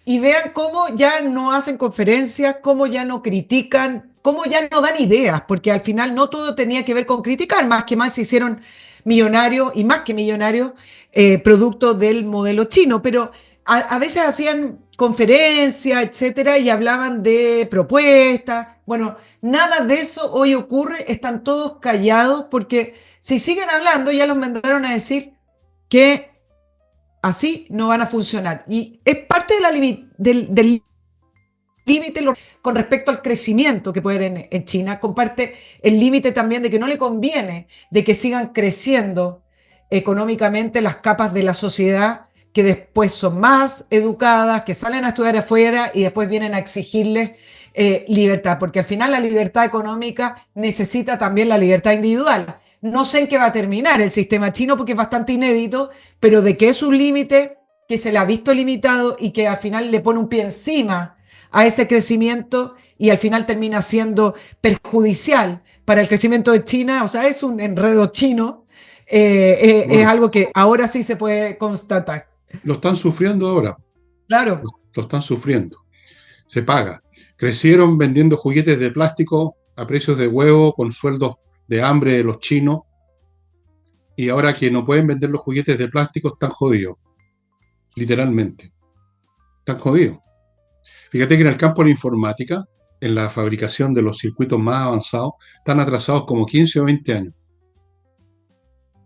y vean cómo ya no hacen conferencias, cómo ya no critican cómo ya no dan ideas, porque al final no todo tenía que ver con criticar, más que mal se hicieron millonarios y más que millonarios producto del modelo chino, pero a veces hacían conferencias, etcétera, y hablaban de propuestas. Bueno, nada de eso hoy ocurre, están todos callados porque si siguen hablando ya los mandaron a decir que así no van a funcionar. Y es parte de del límite con respecto al crecimiento que puede haber en China, comparte el límite también de que no le conviene de que sigan creciendo económicamente las capas de la sociedad que después son más educadas, que salen a estudiar afuera y después vienen a exigirles libertad, porque al final la libertad económica necesita también la libertad individual. No sé en qué va a terminar el sistema chino porque es bastante inédito, pero de que es un límite que se le ha visto limitado y que al final le pone un pie encima a ese crecimiento y al final termina siendo perjudicial para el crecimiento de China, o sea, es un enredo chino, es Bueno, algo que ahora sí se puede constatar. lo están sufriendo ahora, Claro, lo están sufriendo. Se paga. Crecieron vendiendo juguetes de plástico a precios de huevo con sueldos de hambre de los chinos y ahora que no pueden vender los juguetes de plástico están jodidos, literalmente. Están jodidos. Fíjate que en el campo de la informática, en la fabricación de los circuitos más avanzados, están atrasados como 15 o 20 años.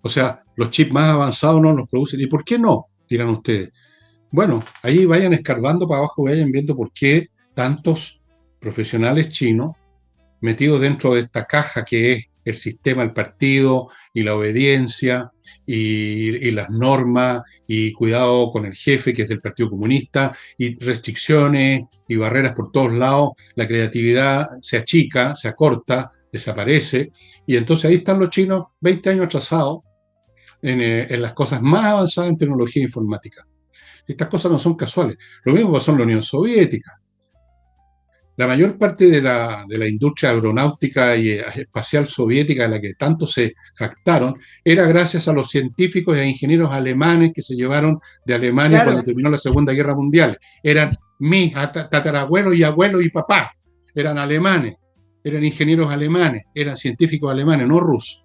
O sea, los chips más avanzados no los producen. ¿Y por qué no? Dirán ustedes. Bueno, ahí vayan escarbando para abajo, vayan viendo por qué tantos profesionales chinos metidos dentro de esta caja que es el sistema, el partido y la obediencia y las normas y cuidado con el jefe que es del Partido Comunista y restricciones y barreras por todos lados, la creatividad se achica, se acorta, desaparece y entonces ahí están los chinos 20 años atrasados en las cosas más avanzadas en tecnología informática. Estas cosas no son casuales. Lo mismo pasó en la Unión Soviética. La mayor parte de la industria aeronáutica y espacial soviética de la que tanto se jactaron era gracias a los científicos e ingenieros alemanes que se llevaron de Alemania cuando claro. terminó la Segunda Guerra Mundial. Eran mis tatarabuelos y abuelos y papás. Eran alemanes, eran ingenieros alemanes, eran científicos alemanes, no rusos.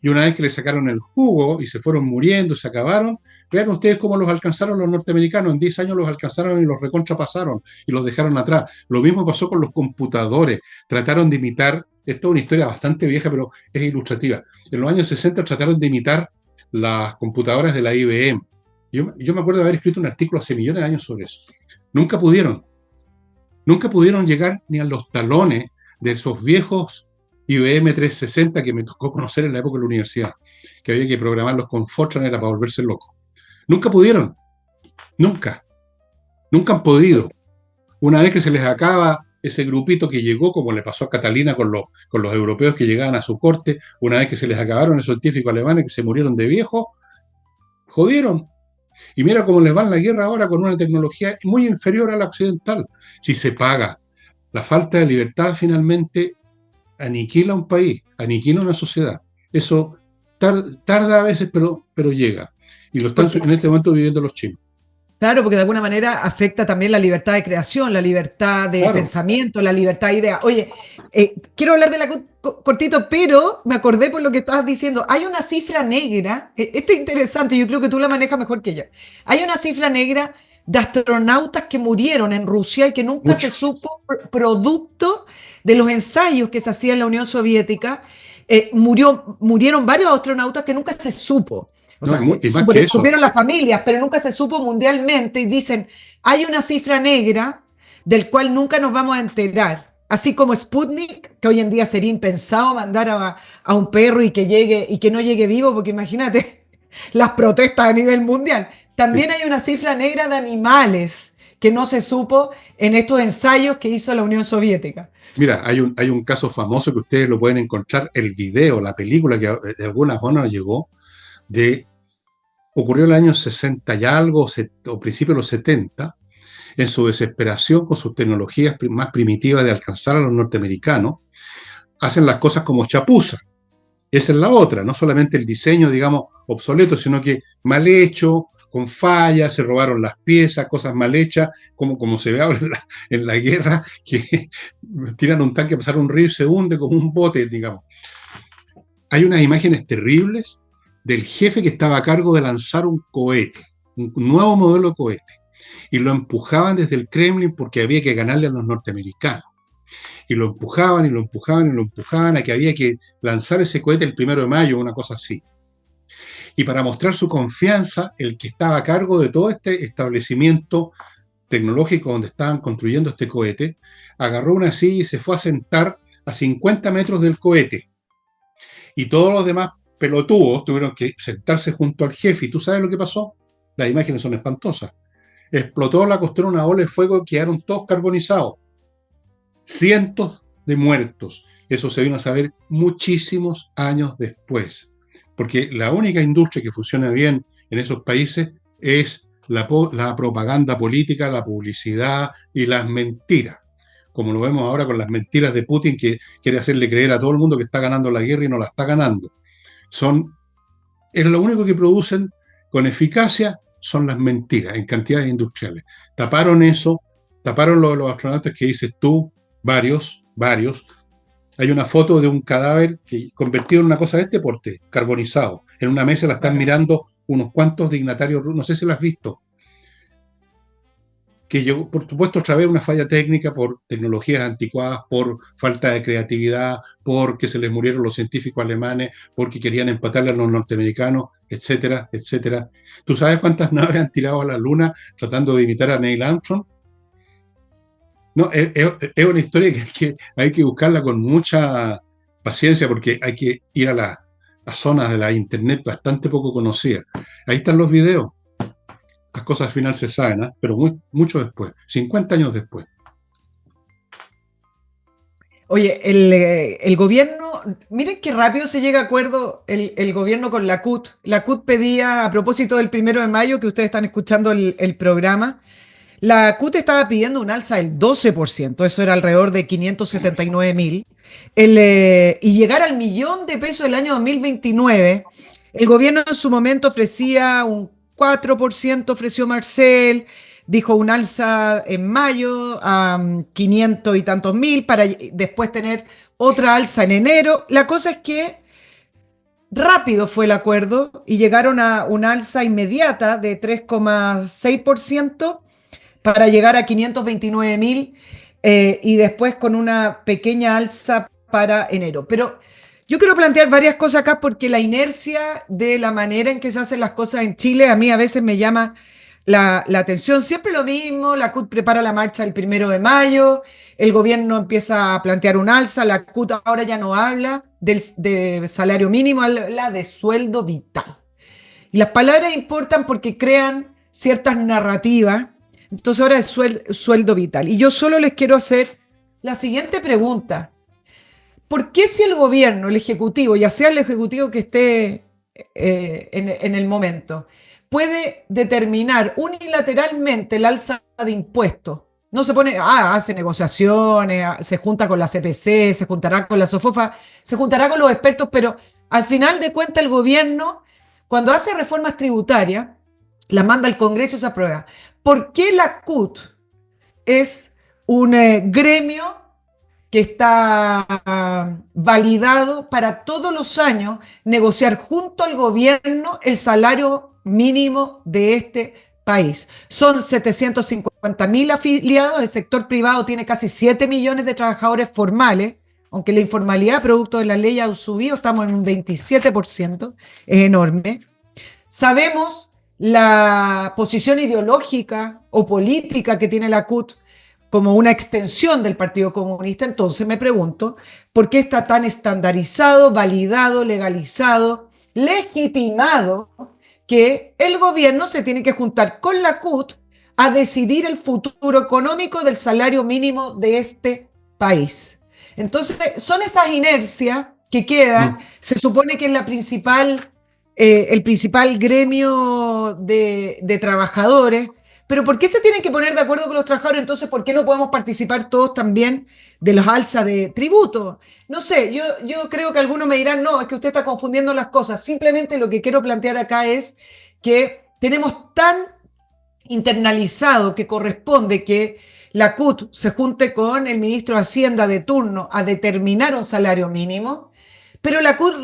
Y una vez que le sacaron el jugo y se fueron muriendo, se acabaron, vean ustedes cómo los alcanzaron los norteamericanos. En 10 años los alcanzaron y los recontrapasaron y los dejaron atrás. Lo mismo pasó con los computadores. Trataron de imitar, esto es una historia bastante vieja, pero es ilustrativa. En los años 60 trataron de imitar las computadoras de la IBM. Yo me acuerdo de haber escrito un artículo hace millones de años sobre eso. Nunca pudieron. Nunca pudieron llegar ni a los talones de esos viejos IBM 360 que me tocó conocer en la época de la universidad, que había que programarlos con Fortran, era para volverse loco. Nunca pudieron, nunca, nunca han podido. Una vez que se les acaba ese grupito que llegó, como le pasó a Catalina con los europeos que llegaban a su corte, una vez que se les acabaron esos científicos alemanes que se murieron de viejos, jodieron. Y mira cómo les va en la guerra ahora con una tecnología muy inferior a la occidental. Si se paga, la falta de libertad finalmente aniquila un país, aniquila una sociedad. Eso tarda a veces, pero llega. Y lo están Porque en este momento viviendo los chinos. claro, porque de alguna manera afecta también la libertad de creación, la libertad de Claro, pensamiento, la libertad de idea. Oye, quiero hablar de la cortito, pero me acordé por lo que estabas diciendo. Hay una cifra negra, esta es interesante, yo creo que tú la manejas mejor que yo. Hay una cifra negra de astronautas que murieron en Rusia y que nunca se muchos. supo producto de los ensayos que se hacían en la Unión Soviética. Murieron varios astronautas que nunca se supo. O No, sea, y más que eso, supieron las familias, pero nunca se supo mundialmente y dicen, hay una cifra negra del cual nunca nos vamos a enterar. Así como Sputnik, que hoy en día sería impensado mandar a un perro y que llegue y que no llegue vivo, porque imagínate las protestas a nivel mundial. También sí. hay una cifra negra de animales que no se supo en estos ensayos que hizo la Unión Soviética. Mira, hay un caso famoso que ustedes lo pueden encontrar, el video, la película que de alguna forma llegó, de ocurrió en el año 60 y algo, o principios de los 70, en su desesperación con sus tecnologías más primitivas de alcanzar a los norteamericanos, hacen las cosas como chapuza. Esa es la otra, no solamente el diseño, digamos, obsoleto, sino que mal hecho, con fallas, se robaron las piezas, cosas mal hechas, como se ve ahora en la guerra, que tiran un tanque a pasar un río y se hunde como un bote, digamos. Hay unas imágenes terribles del jefe que estaba a cargo de lanzar un cohete, un nuevo modelo de cohete, y lo empujaban desde el Kremlin porque había que ganarle a los norteamericanos. Y lo empujaban y lo empujaban y lo empujaban a que había que lanzar ese cohete el 1 de mayo, una cosa así. Y para mostrar su confianza, el que estaba a cargo de todo este establecimiento tecnológico donde estaban construyendo este cohete, agarró una silla y se fue a sentar a 50 metros del cohete. Y todos los demás pelotudos tuvieron que sentarse junto al jefe. ¿Y tú sabes lo que pasó? Las imágenes son espantosas. Explotó la costera una ola de fuego y quedaron todos carbonizados. Cientos de muertos. Eso se vino a saber muchísimos años después. Porque la única industria que funciona bien en esos países es la propaganda política, la publicidad y las mentiras. Como lo vemos ahora con las mentiras de Putin, que quiere hacerle creer a todo el mundo que está ganando la guerra y no la está ganando. Es lo único que producen con eficacia son las mentiras en cantidades industriales. Taparon eso, taparon lo de los astronautas que dices tú, varios. Hay una foto de un cadáver convertido en una cosa de este porte, carbonizado. En una mesa la están mirando unos cuantos dignatarios, no sé si lo has visto, que llegó, por supuesto, otra vez una falla técnica por tecnologías anticuadas, por falta de creatividad, porque se les murieron los científicos alemanes, porque querían empatarle a los norteamericanos, etcétera, etcétera. ¿Tú sabes cuántas naves han tirado a la Luna tratando de imitar a Neil Armstrong? No, es una historia que hay que buscarla con mucha paciencia porque hay que ir a zonas de la internet bastante poco conocidas. Ahí están los videos. Las cosas al final se saben, ¿eh? Pero mucho después, 50 años después. Oye, el gobierno, miren qué rápido se llega a acuerdo el gobierno con la CUT. La CUT pedía, a propósito del 1 de mayo, que ustedes están escuchando el programa, la CUT estaba pidiendo un alza del 12%, eso era alrededor de 579.000, y llegar al 1.000.000 de pesos el año 2029. El gobierno en su momento ofrecía un 4%, ofreció Marcel, dijo un alza en mayo a 500 y tantos mil para después tener otra alza en enero. La cosa es que rápido fue el acuerdo y llegaron a una alza inmediata de 3,6% para llegar a 529.000 y después con una pequeña alza para enero. Pero yo quiero plantear varias cosas acá porque la inercia de la manera en que se hacen las cosas en Chile a mí a veces me llama la atención. Siempre lo mismo, la CUT prepara la marcha el 1 de mayo, el gobierno empieza a plantear un alza, la CUT ahora ya no habla de salario mínimo, habla de sueldo vital. Y las palabras importan porque crean ciertas narrativas. Entonces ahora es sueldo vital. Y yo solo les quiero hacer la siguiente pregunta. ¿Por qué si el gobierno, el ejecutivo, ya sea el ejecutivo que esté en el momento, puede determinar unilateralmente el alza de impuestos? No se pone, hace negociaciones, se junta con la CPC, se juntará con la SOFOFA, se juntará con los expertos, pero al final de cuentas el gobierno, cuando hace reformas tributarias, las manda al Congreso y se aprueba. ¿Por qué la CUT es un gremio que está validado para todos los años negociar junto al gobierno el salario mínimo de este país? Son 750.000 afiliados, el sector privado tiene casi 7 millones de trabajadores formales, aunque la informalidad producto de la ley ha subido, estamos en un 27%, es enorme. Sabemos la posición ideológica o política que tiene la CUT como una extensión del Partido Comunista. Entonces me pregunto, ¿por qué está tan estandarizado, validado, legalizado, legitimado que el gobierno se tiene que juntar con la CUT a decidir el futuro económico del salario mínimo de este país? Entonces, son esas inercias que quedan. Se supone que es el principal gremio de trabajadores. Pero ¿por qué se tienen que poner de acuerdo con los trabajadores? Entonces, ¿por qué no podemos participar todos también de los alzas de tributo? No sé, yo creo que algunos me dirán, no, es que usted está confundiendo las cosas. Simplemente lo que quiero plantear acá es que tenemos tan internalizado que corresponde que la CUT se junte con el ministro de Hacienda de turno a determinar un salario mínimo, pero la CUT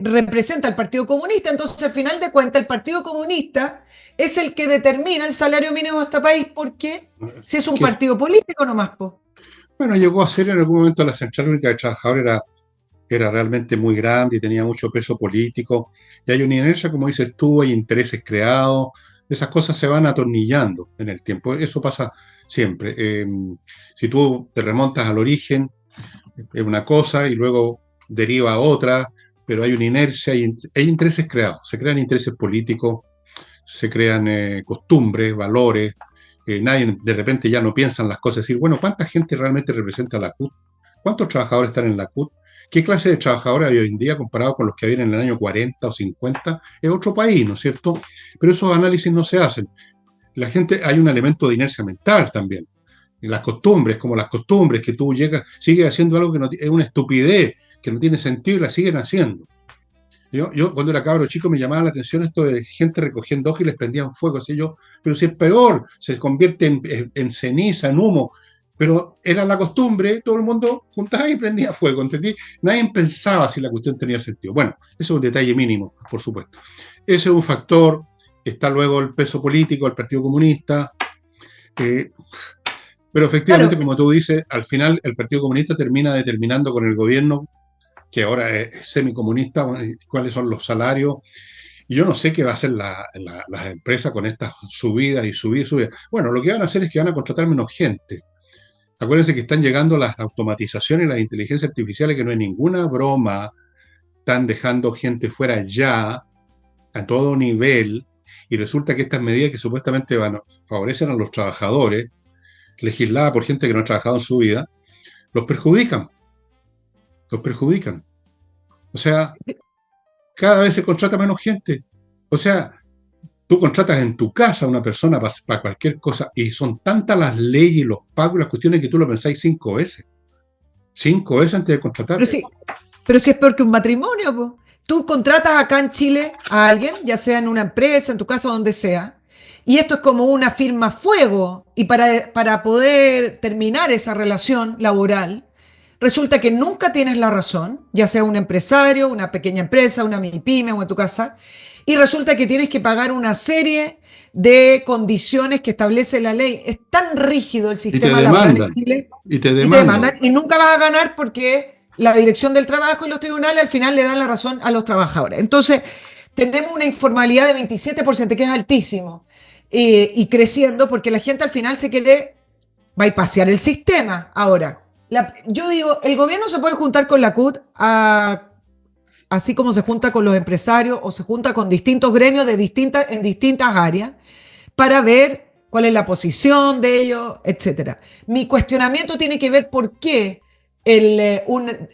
representa al Partido Comunista, entonces al final de cuentas el Partido Comunista es el que determina el salario mínimo de este país, porque si es un partido político nomás, po. Bueno, llegó a ser en algún momento la Central Única de Trabajadores, era realmente muy grande y tenía mucho peso político, y hay una inercia, como dices tú, hay intereses creados, esas cosas se van atornillando en el tiempo, eso pasa siempre. Si tú te remontas al origen, es una cosa y luego deriva a otra, pero hay una inercia, hay intereses creados, se crean intereses políticos, se crean costumbres, valores, nadie de repente ya no piensa en las cosas, decir, bueno, ¿cuánta gente realmente representa la CUT? ¿Cuántos trabajadores están en la CUT? ¿Qué clase de trabajadores hay hoy en día comparado con los que había en el año 40 o 50? Es otro país, ¿no es cierto? Pero esos análisis no se hacen. La gente, hay un elemento de inercia mental también. Y las costumbres, como las costumbres, que tú llegas, sigues haciendo algo que no, es una estupidez, que no tiene sentido y la siguen haciendo. Yo cuando era cabro chico me llamaba la atención esto de gente recogiendo hojas y les prendían fuego, así yo, pero si es peor, se convierte en ceniza, en humo, pero era la costumbre, todo el mundo juntaba y prendía fuego, ¿entendí? Nadie pensaba si la cuestión tenía sentido. Bueno, eso es un detalle mínimo, por supuesto. Ese es un factor, está luego el peso político, el Partido Comunista, pero efectivamente, Claro, como tú dices, al final el Partido Comunista termina determinando con el gobierno, que ahora es semicomunista, cuáles son los salarios. Y yo no sé qué va a hacer las empresas con estas subidas y subidas y subidas. Bueno, lo que van a hacer es que van a contratar menos gente. Acuérdense que están llegando las automatizaciones y las inteligencias artificiales, que no es ninguna broma. Están dejando gente fuera ya, a todo nivel, y resulta que estas medidas que supuestamente favorecen a los trabajadores, legisladas por gente que no ha trabajado en su vida, los perjudican. Los perjudican. O sea, cada vez se contrata menos gente. O sea, tú contratas en tu casa a una persona para cualquier cosa y son tantas las leyes, los pagos y las cuestiones que tú lo pensáis 5 veces. 5 veces antes de contratar. pero si es peor que un matrimonio, po. Tú contratas acá en Chile a alguien, ya sea en una empresa, en tu casa, donde sea, y esto es como una firma fuego, y para poder terminar esa relación laboral, resulta que nunca tienes la razón, ya sea un empresario, una pequeña empresa, una mini-pyme o en tu casa, y resulta que tienes que pagar una serie de condiciones que establece la ley. Es tan rígido el Y te sistema laboral en demandan. Chile Y te y te demandan. demandan y nunca vas a ganar porque la Dirección del Trabajo y los tribunales al final le dan la razón a los trabajadores. Entonces, tenemos una informalidad de 27%, que es altísimo, y creciendo porque la gente al final se quiere bypassear el sistema. Ahora, yo digo, el gobierno se puede juntar con la CUT así como se junta con los empresarios o se junta con distintos gremios en distintas áreas para ver cuál es la posición de ellos, etcétera. Mi cuestionamiento tiene que ver por qué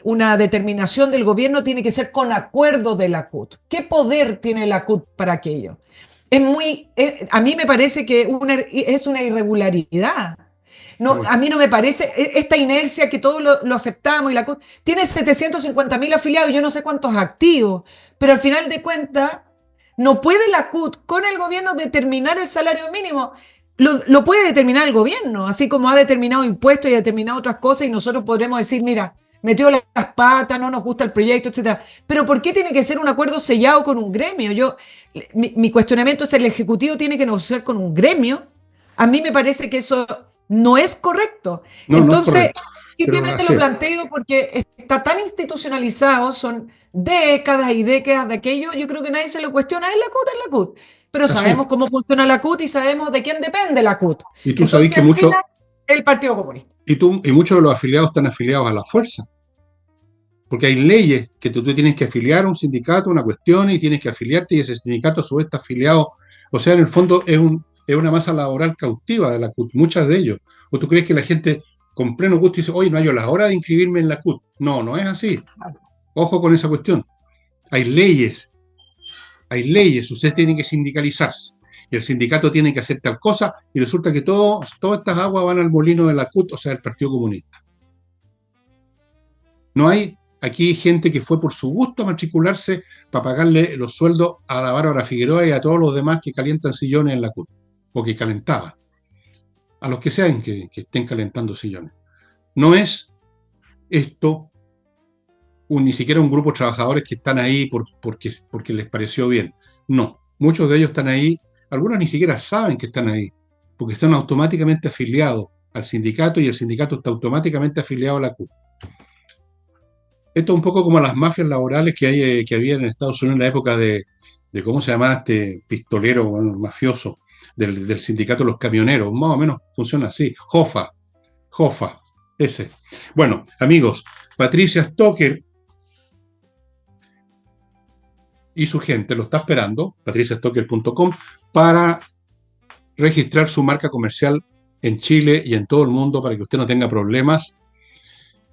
una determinación del gobierno tiene que ser con acuerdo de la CUT. ¿Qué poder tiene la CUT para aquello? A mí me parece que es una irregularidad. No, a mí no me parece esta inercia que todos lo aceptamos y la CUT tiene 750.000 afiliados y yo no sé cuántos activos, pero al final de cuentas no puede la CUT con el gobierno determinar el salario mínimo. Lo puede determinar el gobierno, así como ha determinado impuestos y ha determinado otras cosas y nosotros podremos decir, mira, metió las patas, no nos gusta el proyecto, etcétera. Pero ¿por qué tiene que ser un acuerdo sellado con un gremio? Mi cuestionamiento es, ¿el Ejecutivo tiene que negociar con un gremio? A mí me parece que eso no es correcto. No, no es Entonces, correcto. Pero simplemente así lo es. planteo porque está tan institucionalizado, son décadas y décadas de aquello, yo creo que nadie se lo cuestiona, es la CUT, es la CUT. Pero Así es. sabemos cómo funciona la CUT y sabemos de quién depende la CUT. Y tú sabés Entonces, que al final, el Partido Comunista. y muchos de los afiliados están afiliados a la fuerza. Porque hay leyes que tú tienes que afiliar a un sindicato, una cuestión, y tienes que afiliarte, y ese sindicato a su vez está afiliado. O sea, en el fondo es una masa laboral cautiva de la CUT, muchas de ellos. ¿O tú crees que la gente con pleno gusto dice, oye, no hay la hora de inscribirme en la CUT? No, no es así. Ojo con esa cuestión. Hay leyes, usted tiene que sindicalizarse. Y el sindicato tiene que hacer tal cosa, y resulta que todas estas aguas van al molino de la CUT, o sea, del Partido Comunista. No hay Aquí hay gente que fue por su gusto a matricularse para pagarle los sueldos a la Bárbara Figueroa y a todos los demás que calientan sillones en la CUT, o que calentaban, a los que sean que estén calentando sillones. No es esto ni siquiera un grupo de trabajadores que están ahí porque les pareció bien. No, muchos de ellos están ahí, algunos ni siquiera saben que están ahí, porque están automáticamente afiliados al sindicato y el sindicato está automáticamente afiliado a la CUT. Esto es un poco como las mafias laborales que había en Estados Unidos en la época de ¿cómo se llamaba este pistolero, bueno, mafioso del sindicato de los camioneros? Más o menos funciona así. Jofa, ese. Bueno, amigos, Patricia Stocker y su gente lo está esperando, patriciastocker.com, para registrar su marca comercial en Chile y en todo el mundo para que usted no tenga problemas,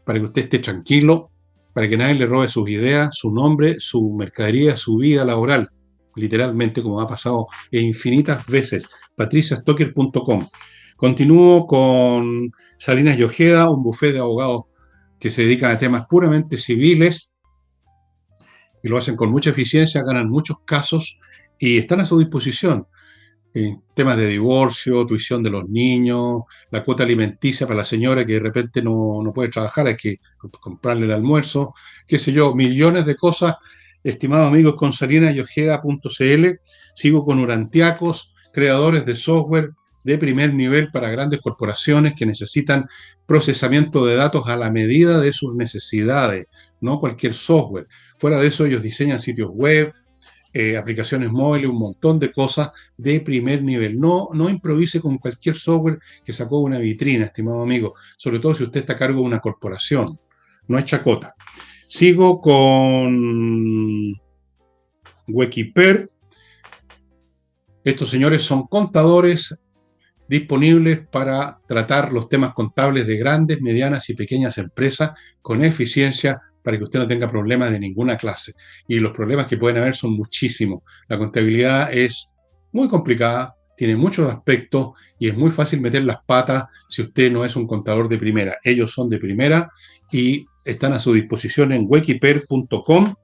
para que usted esté tranquilo, para que nadie le robe sus ideas, su nombre, su mercadería, su vida laboral, literalmente, como ha pasado infinitas veces. patriciastocker.com. Continúo con Salinas y Ojeda, un bufete de abogados que se dedican a temas puramente civiles y lo hacen con mucha eficiencia, ganan muchos casos y están a su disposición. Temas de divorcio, tuición de los niños, la cuota alimenticia para la señora que de repente no puede trabajar, hay que comprarle el almuerzo, qué sé yo, millones de cosas. Estimados amigos, con salinasyojeda.cl sigo con Urantiacos, creadores de software de primer nivel para grandes corporaciones que necesitan procesamiento de datos a la medida de sus necesidades, no cualquier software. Fuera de eso, ellos diseñan sitios web, aplicaciones móviles, un montón de cosas de primer nivel. No improvise con cualquier software que sacó de una vitrina, estimado amigo, sobre todo si usted está a cargo de una corporación. No es chacota. Sigo con Wikiper. Estos señores son contadores disponibles para tratar los temas contables de grandes, medianas y pequeñas empresas con eficiencia, para que usted no tenga problemas de ninguna clase. Y los problemas que pueden haber son muchísimos. La contabilidad es muy complicada, tiene muchos aspectos y es muy fácil meter las patas si usted no es un contador de primera. Ellos son de primera y están a su disposición en wikiper.com.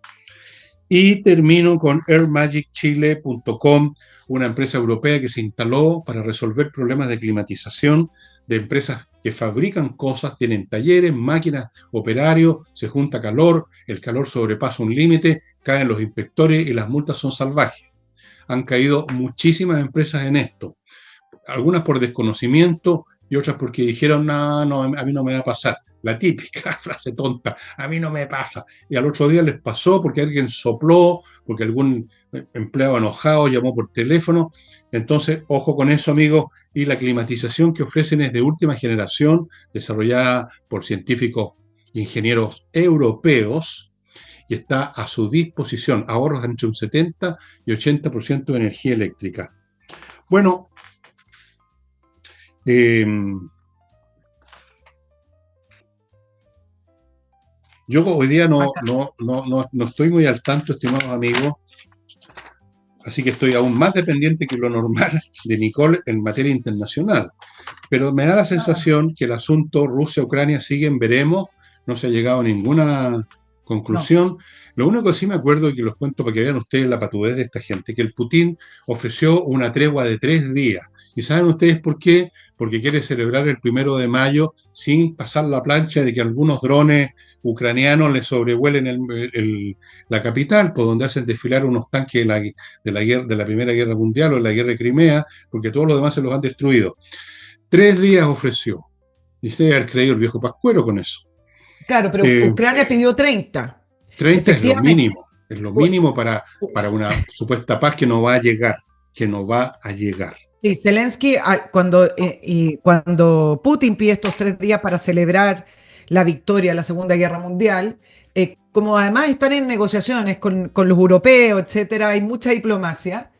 Y termino con airmagicchile.com, una empresa europea que se instaló para resolver problemas de climatización de empresas que fabrican cosas, tienen talleres, máquinas, operarios, se junta calor, el calor sobrepasa un límite, caen los inspectores y las multas son salvajes. Han caído muchísimas empresas en esto, algunas por desconocimiento y otras porque dijeron, no, a mí no me va a pasar. La típica frase tonta, a mí no me pasa. Y al otro día les pasó porque alguien sopló, porque algún empleado enojado llamó por teléfono. Entonces, ojo con eso, amigos. Y la climatización que ofrecen es de última generación, desarrollada por científicos, ingenieros europeos, y está a su disposición. Ahorros de entre un 70 y 80% de energía eléctrica. Bueno, yo hoy día no estoy muy al tanto, estimados amigos, así que estoy aún más dependiente que lo normal de Nicole en materia internacional. Pero me da la sensación que el asunto Rusia-Ucrania sigue en veremos, no se ha llegado a ninguna conclusión. No. Lo único que sí me acuerdo, y que los cuento para que vean ustedes la patudez de esta gente, que el Putin ofreció una tregua de 3 días. ¿Y saben ustedes por qué? Porque quiere celebrar el 1 de mayo sin pasar la plancha de que algunos drones ucranianos le sobrevuelen la capital, por donde hacen desfilar unos tanques de la Primera Guerra Mundial o de la Guerra de Crimea, porque todos los demás se los han destruido. 3 días ofreció. Y se debe haber creído el viejo Pascuero con eso. Claro, pero Ucrania pidió 30. 30 es lo mínimo. Es lo mínimo para una supuesta paz que no va a llegar. Sí, Zelensky, cuando Putin pide estos 3 días para celebrar la victoria de la Segunda Guerra Mundial, como además están en negociaciones con los europeos, etcétera, hay mucha diplomacia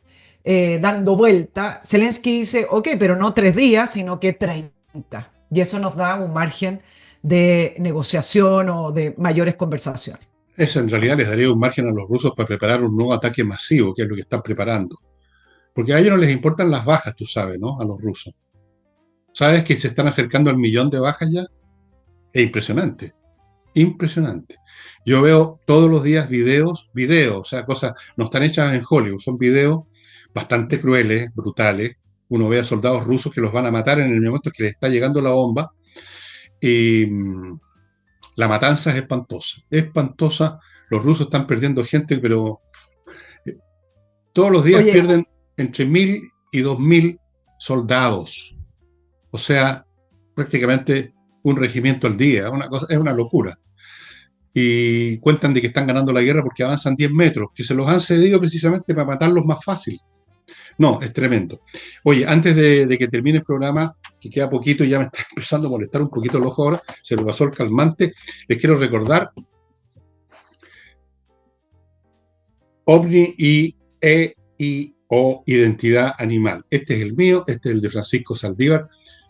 dando vuelta. Zelensky dice, ok, pero no 3 días, sino que 30. Y eso nos da un margen de negociación o de mayores conversaciones. Eso en realidad les daría un margen a los rusos para preparar un nuevo ataque masivo, que es lo que están preparando. Porque a ellos no les importan las bajas, tú sabes, ¿no? A los rusos. ¿Sabes que se están acercando al 1.000.000 de bajas ya? Es impresionante. impresionante. Yo veo todos los días videos, o sea, cosas no están hechas en Hollywood, son videos bastante crueles, brutales. Uno ve a soldados rusos que los van a matar en el momento que les está llegando la bomba. Y la matanza es espantosa, espantosa. Los rusos están perdiendo gente, pero todos los días Oye, pierden entre 1.000 y 2.000 soldados. O sea, prácticamente un regimiento al día. Es una locura. Y cuentan de que están ganando la guerra porque avanzan 10 metros, que se los han cedido precisamente para matarlos más fácil. No, es tremendo. Oye, antes de que termine el programa, que queda poquito y ya me está empezando a molestar un poquito el ojo ahora, se me pasó el calmante, les quiero recordar OVNI y EIO, Identidad Animal. Este es el mío, este es el de Francisco Saldívar.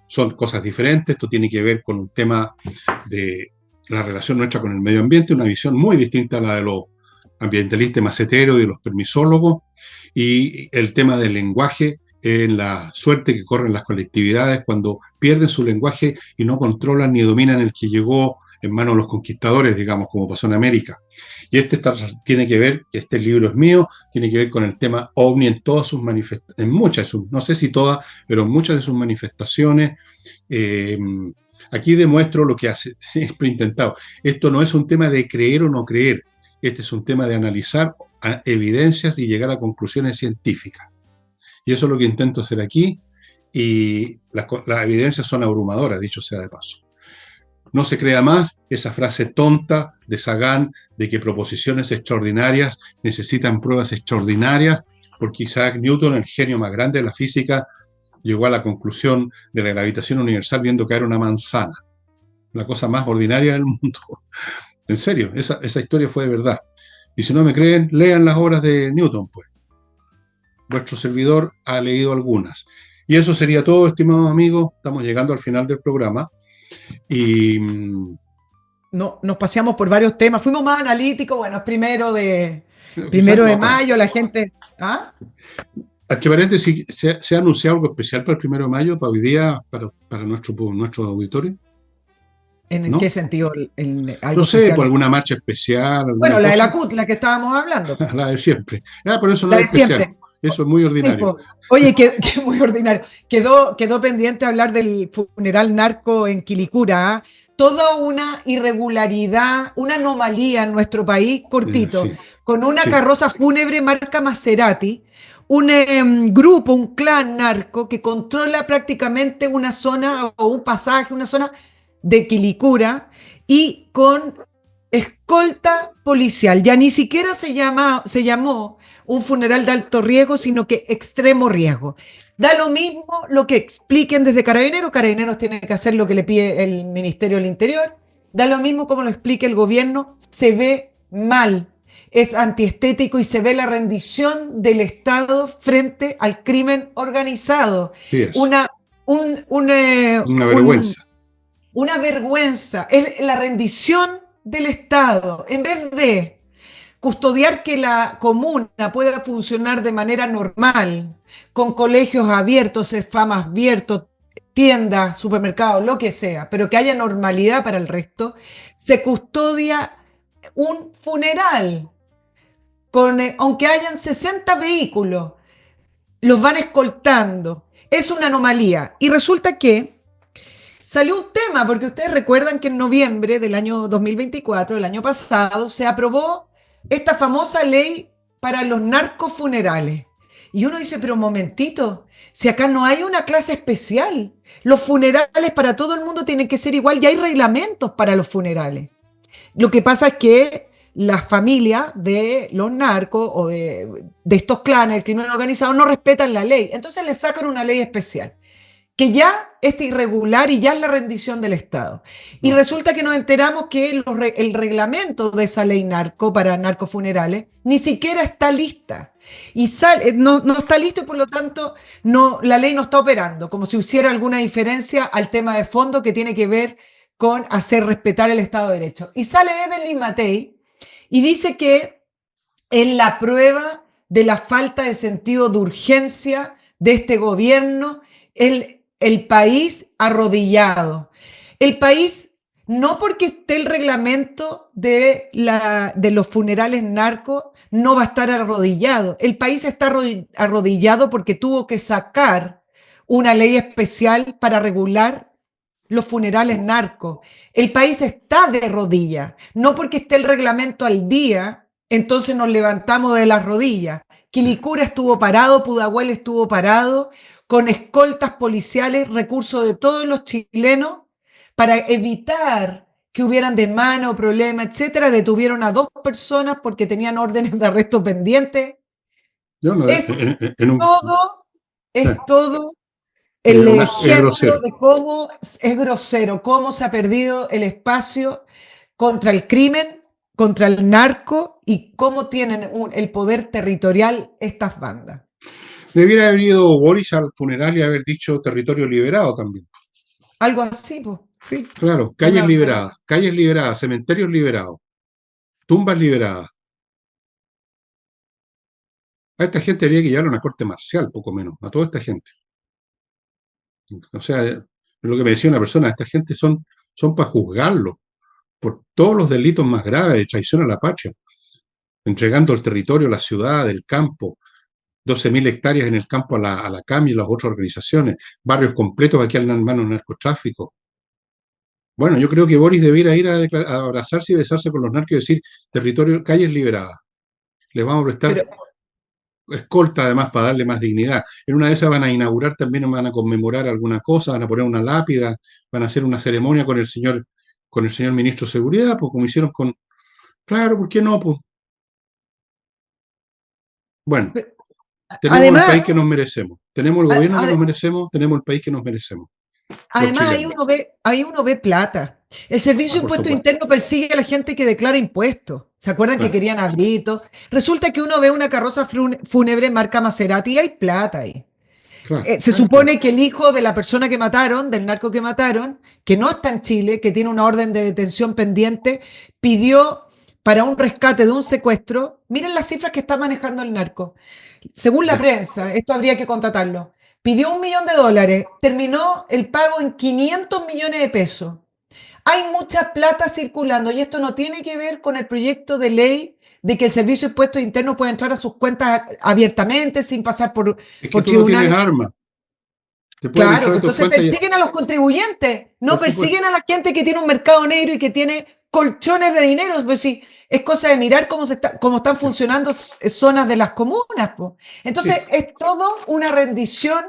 Son cosas diferentes, esto tiene que ver con un tema de la relación nuestra con el medio ambiente, una visión muy distinta a la de los ambientalistas maceteros y de los permisólogos, y el tema del lenguaje en la suerte que corren las colectividades cuando pierden su lenguaje y no controlan ni dominan el que llegó en manos de los conquistadores, digamos, como pasó en América. Y tiene que ver, este libro es mío, tiene que ver con el tema OVNI en todas sus manifestaciones, en muchas de sus, no sé si todas, pero en muchas de sus manifestaciones. Eh, Aquí demuestro lo que siempre he intentado. Esto no es un tema de creer o no creer, este es un tema de analizar evidencias y llegar a conclusiones científicas. Y eso es lo que intento hacer aquí, y las evidencias son abrumadoras, dicho sea de paso. No se crea más esa frase tonta de Sagan de que proposiciones extraordinarias necesitan pruebas extraordinarias, porque Isaac Newton, el genio más grande de la física, llegó a la conclusión de la gravitación universal viendo caer una manzana. La cosa más ordinaria del mundo. En serio, esa historia fue de verdad. Y si no me creen, lean las obras de Newton, pues. Vuestro servidor ha leído algunas. Y eso sería todo, estimados amigos. Estamos llegando al final del programa. Y no, nos paseamos por varios temas, fuimos más analíticos, bueno, es quizás primero no de tanto. mayo, la gente... ¿Ah? Entre paréntesis, ¿se ha anunciado algo especial para el 1 de mayo, para hoy día, para nuestro auditorio? ¿En qué ¿No? sentido No algo sé, por especial? alguna marcha especial, alguna Bueno, la de cosa. la CUT, la que estábamos hablando, La de siempre. Por eso no la es de especial. siempre. Eso es muy Sí, ordinario. po. Oye, que muy ordinario. Quedó pendiente hablar del funeral narco en Quilicura, ¿ah? Toda una irregularidad, una anomalía en nuestro país, cortito, Sí, con una sí. carroza fúnebre marca Maserati, un grupo, un clan narco que controla prácticamente una zona o un pasaje, una zona de Quilicura y con escolta policial. Ya ni siquiera se llamó un funeral de alto riesgo, sino que extremo riesgo. Da lo mismo lo que expliquen desde Carabineros, Carabineros tiene que hacer lo que le pide el Ministerio del Interior, da lo mismo como lo explique el gobierno, se ve mal, es antiestético y se ve la rendición del Estado frente al crimen organizado. Sí es. Una, un, un, Una un, vergüenza. una vergüenza, es la rendición del Estado. En vez de custodiar que la comuna pueda funcionar de manera normal, con colegios abiertos, CEFAM abiertos, tiendas, supermercados, lo que sea, pero que haya normalidad para el resto, se custodia un funeral, aunque hayan 60 vehículos, los van escoltando. Es una anomalía. Y resulta que salió un tema, porque ustedes recuerdan que en noviembre del año 2024, el año pasado, se aprobó esta famosa ley para los narcofunerales. Y uno dice, pero un momentito, si acá no hay una clase especial, los funerales para todo el mundo tienen que ser igual, y hay reglamentos para los funerales. Lo que pasa es que las familias de los narcos o de estos clanes del crimen organizado no respetan la ley, entonces le sacan una ley especial que ya es irregular y ya es la rendición del Estado. Y No. resulta que nos enteramos que el reglamento de esa ley narco para narcofunerales ni siquiera está lista. Y no está listo y por lo tanto la ley no está operando, como si hiciera alguna diferencia al tema de fondo que tiene que ver con hacer respetar el Estado de Derecho. Y sale Evelyn Matei y dice que en la prueba de la falta de sentido de urgencia de este gobierno, el país arrodillado. El país No porque esté el reglamento de los funerales narcos, no va a estar arrodillado. El país está arrodillado porque tuvo que sacar una ley especial para regular los funerales narcos. El país está de rodillas, no porque esté el reglamento al día, entonces nos levantamos de las rodillas. Quilicura estuvo parado, Pudahuel estuvo parado, con escoltas policiales, recursos de todos los chilenos, para evitar que hubieran desmanes o problemas, etcétera. Detuvieron a 2 personas porque tenían órdenes de arresto pendientes. Yo no, Es en un, todo, sí, es todo es, el es ejemplo grosero. de cómo es grosero, cómo se ha perdido el espacio contra el crimen, contra el narco y cómo tienen el poder territorial estas bandas. Debiera haber ido Boris al funeral y haber dicho territorio liberado también. Algo así, pues, sí. Claro, calles liberadas, cementerios liberados, tumbas liberadas. A esta gente habría que llevar a una corte marcial, poco menos, a toda esta gente. O sea, lo que me decía una persona, esta gente son para juzgarlo por todos los delitos más graves de traición a la patria, entregando el territorio, la ciudad, el campo, 12.000 hectáreas en el campo a la CAM y a las otras organizaciones, barrios completos aquí al manos del narcotráfico. Bueno, yo creo que Boris debiera ir a abrazarse y besarse con los narcos y decir territorio, calles liberadas. Les vamos a prestar Pero, escolta además para darle más dignidad. En una de esas van a inaugurar también, van a conmemorar alguna cosa, van a poner una lápida, van a hacer una ceremonia con el señor ministro de Seguridad, pues como hicieron con, claro, ¿por qué no? Pues bueno, pero tenemos el además, país que nos merecemos, tenemos el gobierno que nos merecemos, tenemos el país que nos merecemos, los además chilenos. ahí uno ve plata. El Servicio Ah, de por Impuesto supuesto. Interno persigue a la gente que declara impuestos. ¿Se acuerdan que Claro, querían abritos? Resulta que uno ve una carroza fúnebre marca Maserati y hay plata ahí. claro, Se hay plata. supone que el hijo de la persona que mataron, del narco que mataron, que no está en Chile, que tiene una orden de detención pendiente, pidió para un rescate de un secuestro. Miren las cifras que está manejando el narco. Según la Ya. prensa, esto habría que contratarlo. Pidió $1 millón, terminó el pago en 500 millones de pesos. Hay mucha plata circulando y esto no tiene que ver con el proyecto de ley de que el Servicio de Impuestos Internos pueda entrar a sus cuentas abiertamente sin pasar Es que por tú no tienes tribunales. armas, te pueden Claro, entrar a tus entonces cuentas y, persiguen a los contribuyentes, por no supuesto. persiguen a la gente que tiene un mercado negro y que tiene colchones de dinero. Pues sí, es cosa de mirar cómo están Ya. funcionando zonas de las comunas. Po. Sí, Entonces es todo una rendición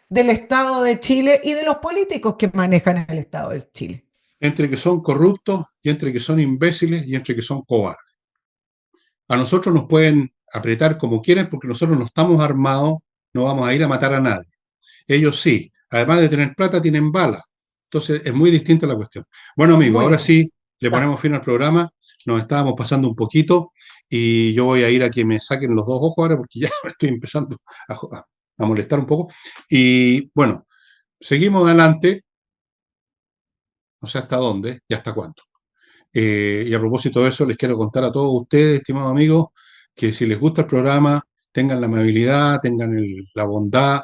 del Estado de Chile y de los políticos que manejan el Estado de Chile. entre que son corruptos y entre que son imbéciles y entre que son cobardes. A nosotros nos pueden apretar como quieren porque nosotros no estamos armados, no vamos a ir a matar a nadie. Ellos sí, además de tener plata, tienen balas. Entonces es muy distinta la cuestión. Bueno, amigo, Muy ahora distinto. sí le Ya. ponemos fin al programa. Nos estábamos pasando un poquito y yo voy a ir a que me saquen los 2 ojos ahora porque ya me estoy empezando a molestar un poco. Y bueno, seguimos adelante, no sé hasta dónde y hasta cuándo. Y a propósito de eso, les quiero contar a todos ustedes, estimados amigos, que si les gusta el programa, tengan la amabilidad, tengan la bondad,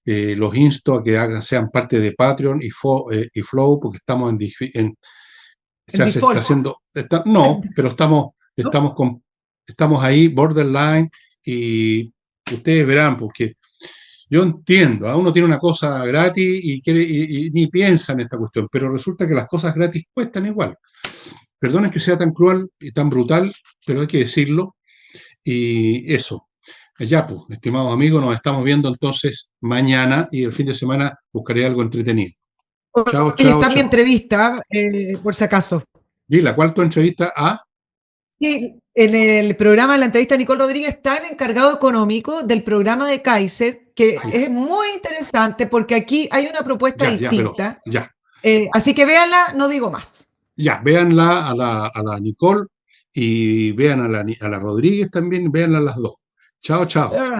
los insto a que sean parte de Patreon y Flow, porque estamos En está default. haciendo, no, pero ¿No? estamos ahí, borderline, y ustedes verán, porque yo entiendo, a uno tiene una cosa gratis y, y ni piensa en esta cuestión, pero resulta que las cosas gratis cuestan igual. Perdonen que sea tan cruel y tan brutal, pero hay que decirlo. Y eso. Ya, pues, estimados amigos, nos estamos viendo entonces mañana y el fin de semana buscaré algo entretenido. Chao, Oye, chao, está mi chao. entrevista, por si acaso. Y la cual tu entrevista a. Sí, en el programa, en la entrevista de Nicole Rodríguez, está el encargado económico del programa de Kaiser, que Ah, ya, es muy interesante porque aquí hay una propuesta pero distinta. ya, Así que véanla, no digo más. ya, véanla a la Nicole y vean a la Rodríguez también, véanla a las dos. Chao, chao.